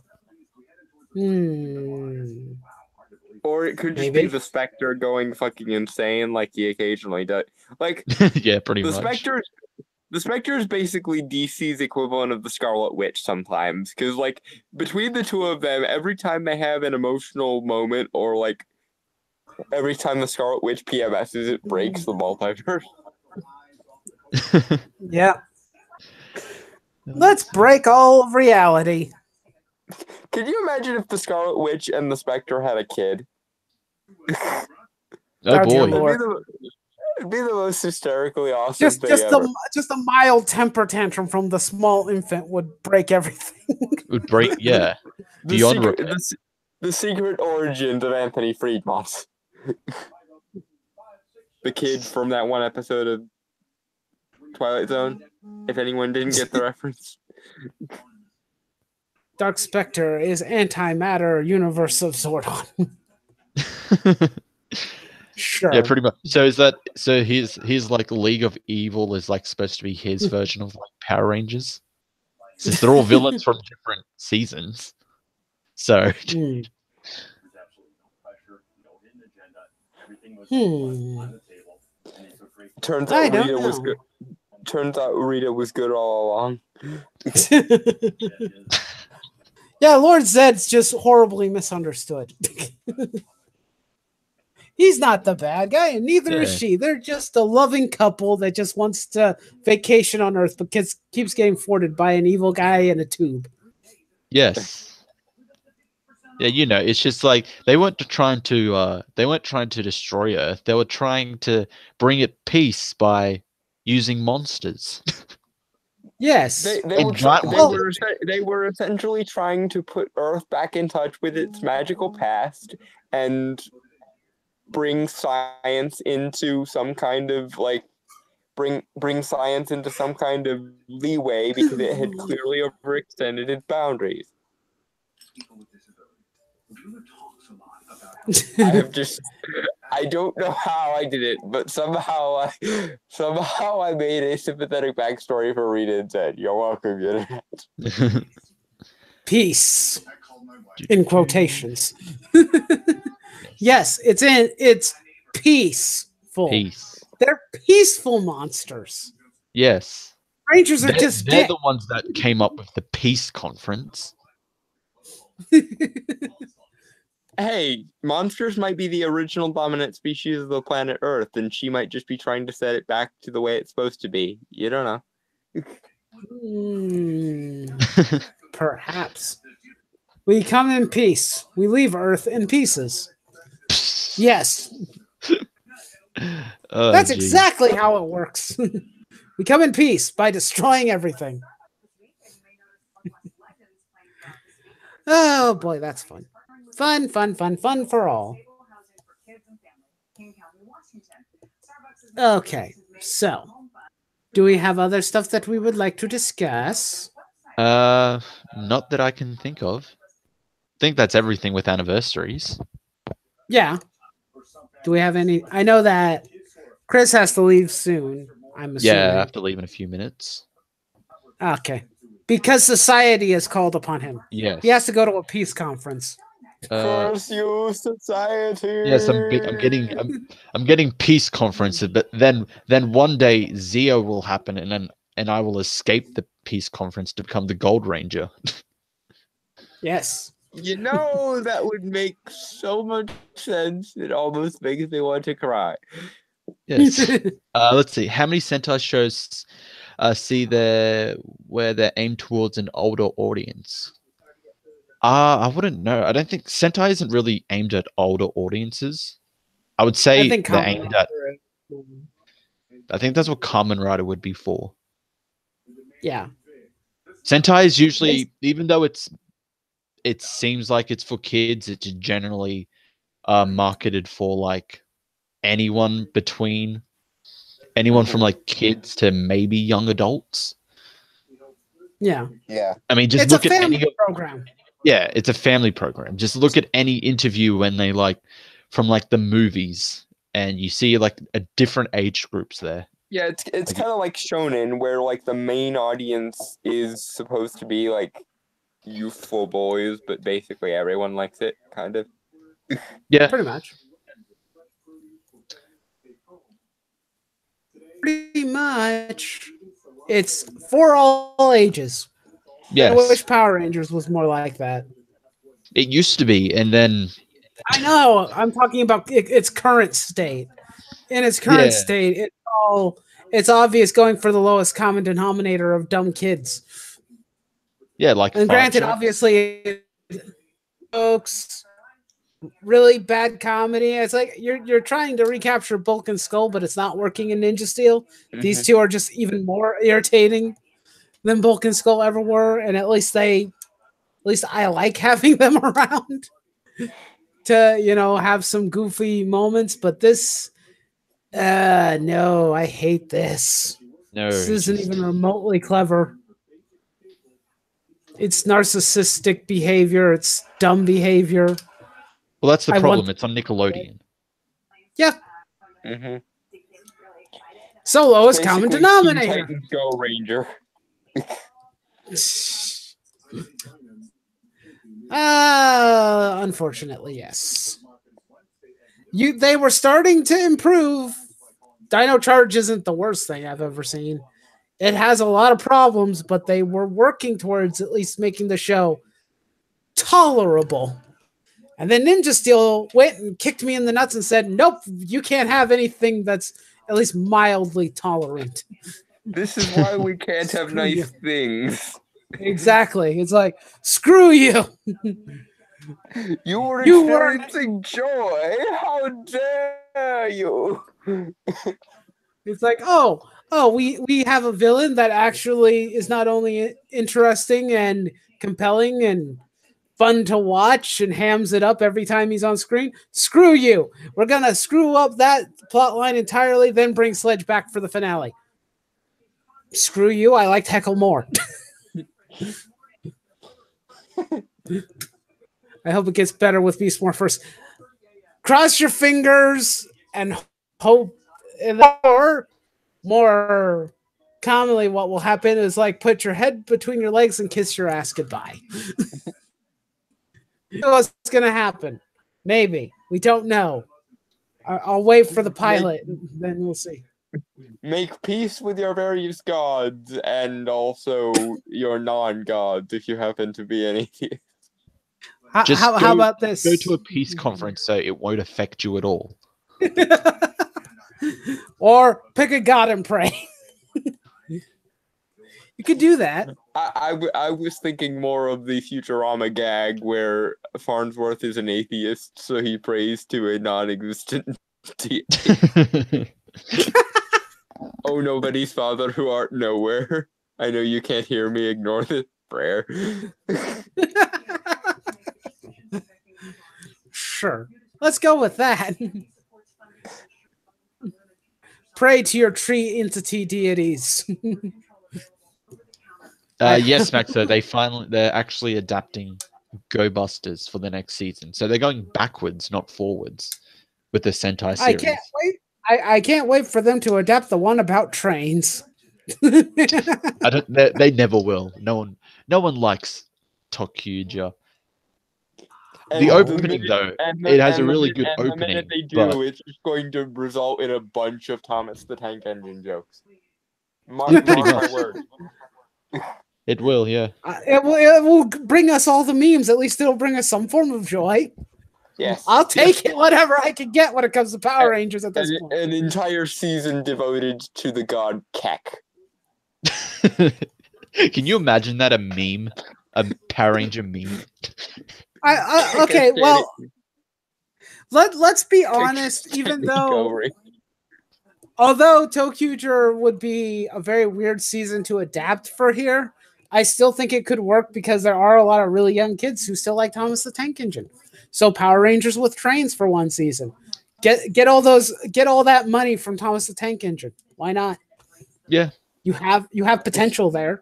C: Or it could just be the Spectre going fucking insane like he occasionally does. Like,
B: yeah, pretty much.
C: The Spectre is basically DC's equivalent of the Scarlet Witch sometimes. Because, like, between the two of them, every time they have an emotional moment or, like, every time the Scarlet Witch PMSs, it breaks the multiverse.
A: Yeah. Let's break all of reality.
C: Can you imagine if the Scarlet Witch and the Spectre had a kid?
B: Oh boy.
C: It'd be the most hysterically awesome thing
A: ever. Just a mild temper tantrum from the small infant would break everything.
B: Would break, yeah.
C: The secret origins of Anthony Friedmoss. The kid from that one episode of Twilight Zone, if anyone didn't get the reference.
A: Dark Spectre is antimatter universe of Zordon. Sure.
B: Yeah, pretty much. So his like League of Evil is like supposed to be his version of like Power Rangers, since they're all villains from different seasons. So.
C: Turns out Rita was good. Turns out Rita was good all along.
A: Yeah, Lord Zed's just horribly misunderstood. He's not the bad guy, and neither is
B: Yeah.
A: she. They're just a loving couple that just wants to vacation on Earth, but keeps getting thwarted by an evil guy in a tube.
B: Yes. Yeah, it's just like they weren't trying to destroy Earth. They were trying to bring it peace by using monsters.
A: Yes.
B: And giant monsters.
C: They were essentially trying to put Earth back in touch with its magical past and bring science into some kind of bring science into some kind of leeway because it had clearly overextended its boundaries. I don't know how I did it, but somehow I made a sympathetic backstory for Rita and said, "You're welcome, internet."
A: Peace. In quotations. Yes, it's peaceful.
B: Peace.
A: They're peaceful monsters.
B: Yes.
A: Rangers are just
B: They're
A: dick.
B: the ones that came up with the peace conference.
C: Hey, monsters might be the original dominant species of the planet Earth, and she might just be trying to set it back to the way it's supposed to be. You don't know.
A: Perhaps. We come in peace. We leave Earth in pieces. Yes.
B: Oh,
A: That's
B: geez.
A: exactly how it works. We come in peace by destroying everything. Oh boy, that's fun. Fun for all. Okay, so do we have other stuff that we would like to discuss?
B: Not that I can think of. I think that's everything with anniversaries.
A: Yeah. Do we have any? I know that Chris has to leave soon. I'm assuming.
B: Yeah, I have to leave in a few minutes.
A: Okay. Because society has called upon him.
B: Yes.
A: He has to go to a peace conference.
C: Curse you, society.
B: Yes, I'm getting peace conferences, but then one day Zeo will happen, and I will escape the peace conference to become the Gold Ranger.
A: Yes.
C: You know, that would make so much sense. It almost makes me want to cry.
B: Yes. Let's see. How many Sentai shows where they're aimed towards an older audience? I wouldn't know. I don't think Sentai isn't really aimed at older audiences. I would say
A: I think
B: they're
A: Kamen
B: aimed at.
A: Rider-
B: I think that's what Kamen Rider would be for.
A: Yeah.
B: Sentai is usually, even though it seems like it's for kids, it's generally marketed for like anyone from like kids to maybe young adults.
A: Yeah.
C: Yeah.
B: I mean, just
A: It's a
B: look at
A: family
B: any.
A: program.
B: Yeah, it's a family program. Just look at any interview when they from like the movies, and you see like a different age groups there.
C: Yeah, it's kind of like shonen, where like the main audience is supposed to be like youthful boys, but basically everyone likes it, kind of.
B: Yeah,
A: Pretty much. Pretty much. It's for all ages.
B: yes.
A: I wish Power Rangers was more like that.
B: It used to be, and then
A: I know. I'm talking about its current state. In its current state, it's obvious going for the lowest common denominator of dumb kids.
B: Yeah, like
A: and granted, obviously, jokes, really bad comedy. It's like you're trying to recapture Bulk and Skull, but it's not working in Ninja Steel. Mm-hmm. These two are just even more irritating than Bulk and Skull ever were, and at least I like having them around to have some goofy moments. But this, no, I hate this.
B: No,
A: this isn't even remotely clever. It's narcissistic behavior. It's dumb behavior.
B: Well, that's the problem. It's on Nickelodeon.
A: Yeah.
C: Mm-hmm.
A: So lowest common denominator.
C: Titans Go Ranger.
A: Unfortunately, yes. They were starting to improve. Dino Charge isn't the worst thing I've ever seen. It has a lot of problems, but they were working towards at least making the show tolerable. And then Ninja Steel went and kicked me in the nuts and said, "Nope, you can't have anything that's at least mildly tolerant."
C: This is why we can't have
A: Screw you.
C: nice things.
A: Exactly. It's like, screw you.
C: You were
A: You were-
C: experiencing joy. How dare you?
A: It's like, we have a villain that actually is not only interesting and compelling and fun to watch and hams it up every time he's on screen. Screw you. We're gonna screw up that plot line entirely, then bring Sledge back for the finale. Screw you. I liked Heckle more. I hope it gets better with Beast Morphers. Cross your fingers and hope, or more commonly, what will happen is like put your head between your legs and kiss your ass goodbye. What's gonna happen? Maybe we don't know. I'll wait for the pilot, and then we'll see.
C: Make peace with your various gods and also your non-gods if you happen to be an atheist.
A: How about this?
B: Go to a peace conference so it won't affect you at all.
A: Or pick a god and pray. You could do that.
C: I was thinking more of the Futurama gag where Farnsworth is an atheist, so he prays to a non-existent deity. Oh, nobody's father who art nowhere. I know you can't hear me. Ignore the prayer.
A: Sure. Let's go with that. Pray to your tree entity deities.
B: Yes, Max. So they're actually adapting Go Busters for the next season. So they're going backwards, not forwards, with the Sentai series.
A: I can't wait. I can't wait for them to adapt the one about trains.
B: They never will. No one likes Tokuja. The opening, though, it has a really good opening.
C: The minute they do,
B: but
C: it's just going to result in a bunch of Thomas the Tank Engine jokes.
B: Pretty
C: Mark my
B: much.
C: word.
B: It will, yeah.
A: It will bring us all the memes. At least it'll bring us some form of joy.
C: Yes.
A: I'll take it, whatever I can get when it comes to Power Rangers at this point.
C: An entire season devoted to the god Keck.
B: Can you imagine that, a meme? A Power Ranger meme?
A: Okay, well, let's be honest, even though... Although Tokuger would be a very weird season to adapt for here, I still think it could work because there are a lot of really young kids who still like Thomas the Tank Engine. So Power Rangers with trains for one season. Get all that money from Thomas the Tank Engine. Why not?
B: Yeah.
A: You have potential there.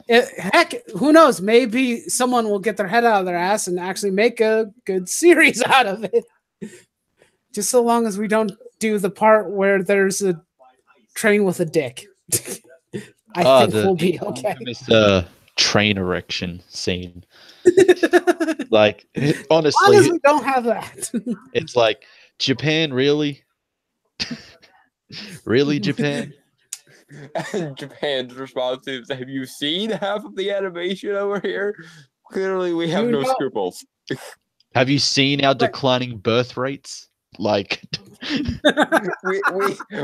A: Heck, who knows? Maybe someone will get their head out of their ass and actually make a good series out of it. Just so long as we don't do the part where there's a train with a dick. I think we'll be okay.
B: This train erection scene. Like, honestly,
A: as long as we don't have that.
B: It's like, Japan, really? Really, Japan?
C: And Japan's response is, have you seen half of the animation over here? Clearly, we have no scruples.
B: Have you seen our declining birth rates? Like,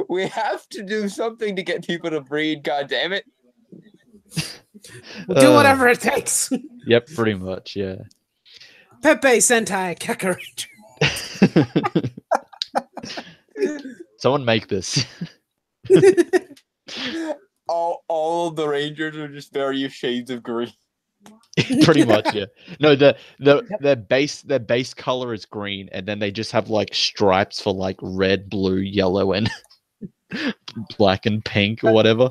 C: we have to do something to get people to breed. God damn it!
A: We'll do whatever it takes.
B: Yep, pretty much. Yeah.
A: Pepe Sentai Kakaranger.
B: Someone make this.
C: all of the Rangers are just various shades of green.
B: Pretty much, yeah. No, their base color is green, and then they just have like stripes for like red, blue, yellow, and black and pink or whatever.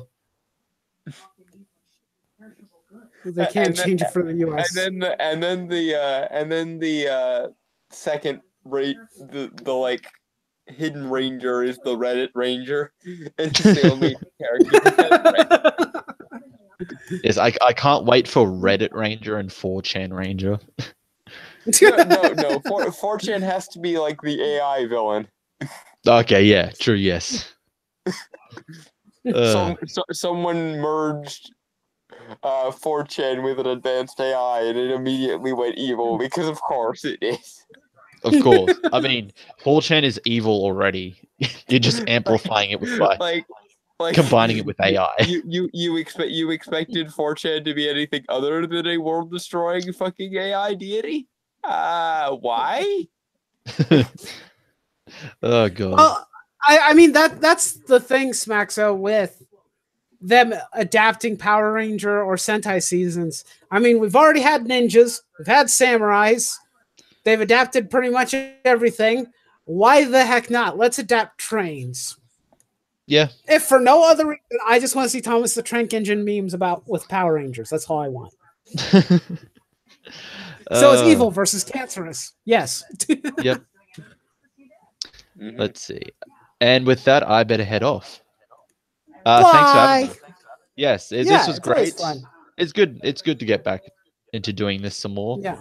A: They can't change it for the US.
C: And then the second rate the like hidden ranger is the Reddit Ranger. It's the only character.
B: Yes, I can't wait for Reddit Ranger and 4chan Ranger.
C: No. 4chan has to be like the AI villain.
B: Okay, yeah, true, yes.
C: Someone merged 4chan with an advanced AI, and it immediately went evil because, of course, it is.
B: Of course. I mean, 4chan is evil already. You're just amplifying it with by
C: like
B: combining it with AI.
C: You expected 4chan to be anything other than a world destroying fucking AI deity? Why?
B: Oh god.
A: Well, I mean that's the thing, Smaxo, with them adapting Power Ranger or Sentai seasons. I mean, we've already had ninjas, we've had samurais, they've adapted pretty much everything. Why the heck not? Let's adapt trains.
B: Yeah.
A: If for no other reason, I just want to see Thomas the Tank Engine memes about with Power Rangers. That's all I want. So it's evil versus cancerous. Yes.
B: Yep. Let's see. And with that, I better head off. Thanks for having me. Yes, this was great.
A: Fun.
B: It's good. It's good to get back into doing this some more.
A: Yeah.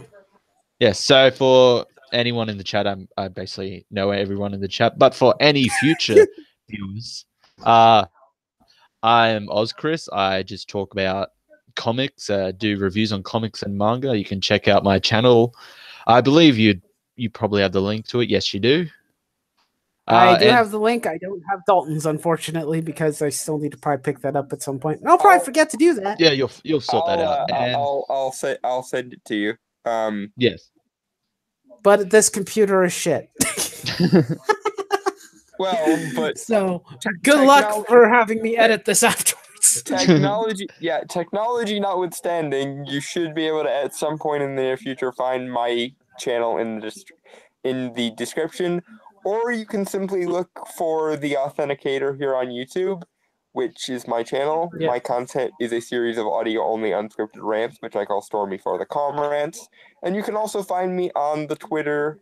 B: Yes. So for anyone in the chat, I basically know everyone in the chat. But for any future viewers, I'm OzChris. I just talk about comics, do reviews on comics and manga. You can check out my channel. I believe you probably have the link to it. Yes, you do.
A: I do have the link. I don't have Dalton's, unfortunately, because I still need to probably pick that up at some point. And I'll probably forget to do that.
B: Yeah, you'll sort that out. And
C: I'll send it to you.
B: Yes.
A: But this computer is shit.
C: Well, but
A: so good luck for having me edit this afterwards.
C: Technology notwithstanding, you should be able to at some point in the near future find my channel in the description, or you can simply look for the Authenticator here on YouTube, which is my channel. Yep. My content is a series of audio-only unscripted rants, which I call Stormy for the Calm Rants. And you can also find me on the Twitter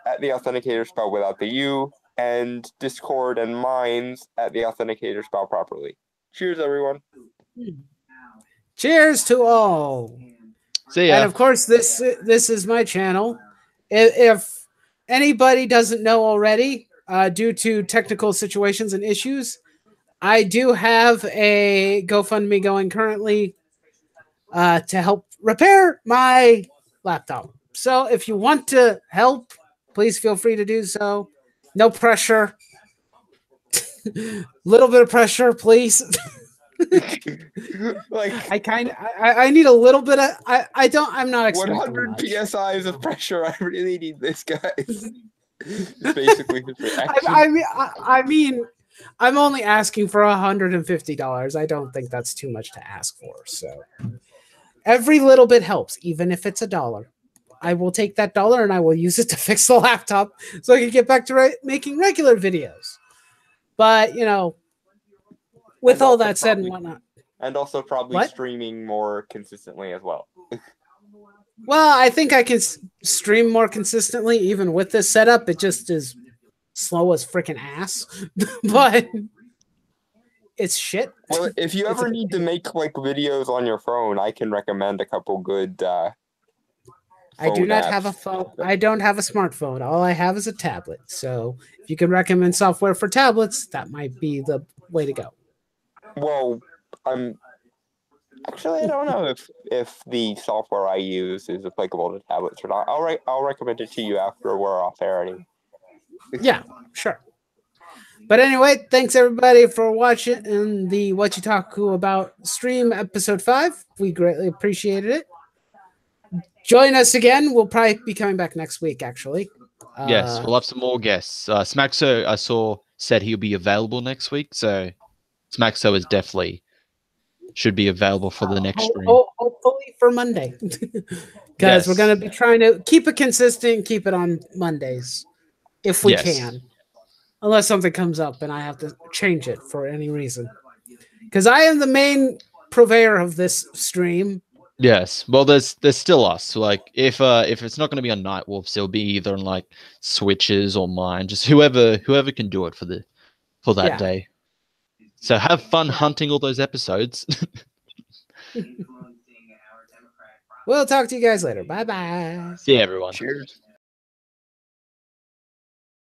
C: at the Authenticator spelled without the U, and Discord and Minds at the Authenticator spelled properly. Cheers, everyone.
A: Cheers to all.
B: See ya.
A: And of course, this is my channel. If anybody doesn't know already, due to technical situations and issues, I do have a GoFundMe going currently to help repair my laptop. So if you want to help, please feel free to do so. No pressure. Little bit of pressure, please.
C: Like
A: I need a little bit of I'm not expecting
C: 100
A: much.
C: PSIs of pressure. I really need this, guys. Basically his reaction.
A: I mean, I'm only asking for $150. I don't think that's too much to ask for. So every little bit helps, even if it's $1. I will take that $1 and I will use it to fix the laptop so I can get back to making regular videos. But, you know, with all that said and whatnot.
C: And also probably streaming more consistently as well.
A: Well, I think I can stream more consistently even with this setup. It just is slow as freaking ass. But it's shit.
C: Well, if you ever need to make like videos on your phone, I can recommend a couple good
A: I do not have a phone. I don't have a smartphone. All I have is a tablet. So if you can recommend software for tablets, that might be the way to go.
C: Well, actually I don't know if the software I use is applicable to tablets or not. I'll recommend it to you after we're off air.
A: Yeah, sure. But anyway, thanks everybody for watching the Whatcha Toku About stream episode 5. We greatly appreciated it. Join us again. We'll probably be coming back next week, actually.
B: Yes, we'll have some more guests. Smaxo, I saw, said he'll be available next week, so Smaxo is definitely should be available for the next stream.
A: Hopefully for Monday. Because we're going to be trying to keep it consistent, keep it on Mondays, if we can. Unless something comes up and I have to change it for any reason. Because I am the main purveyor of this stream.
B: Yes, well, there's still us. Like, if it's not going to be on Nightwolves, it'll be either on like Switches or mine. Just whoever can do it for that day. So have fun hunting all those episodes.
A: We'll talk to you guys later. Bye bye.
B: See you, everyone.
C: Cheers.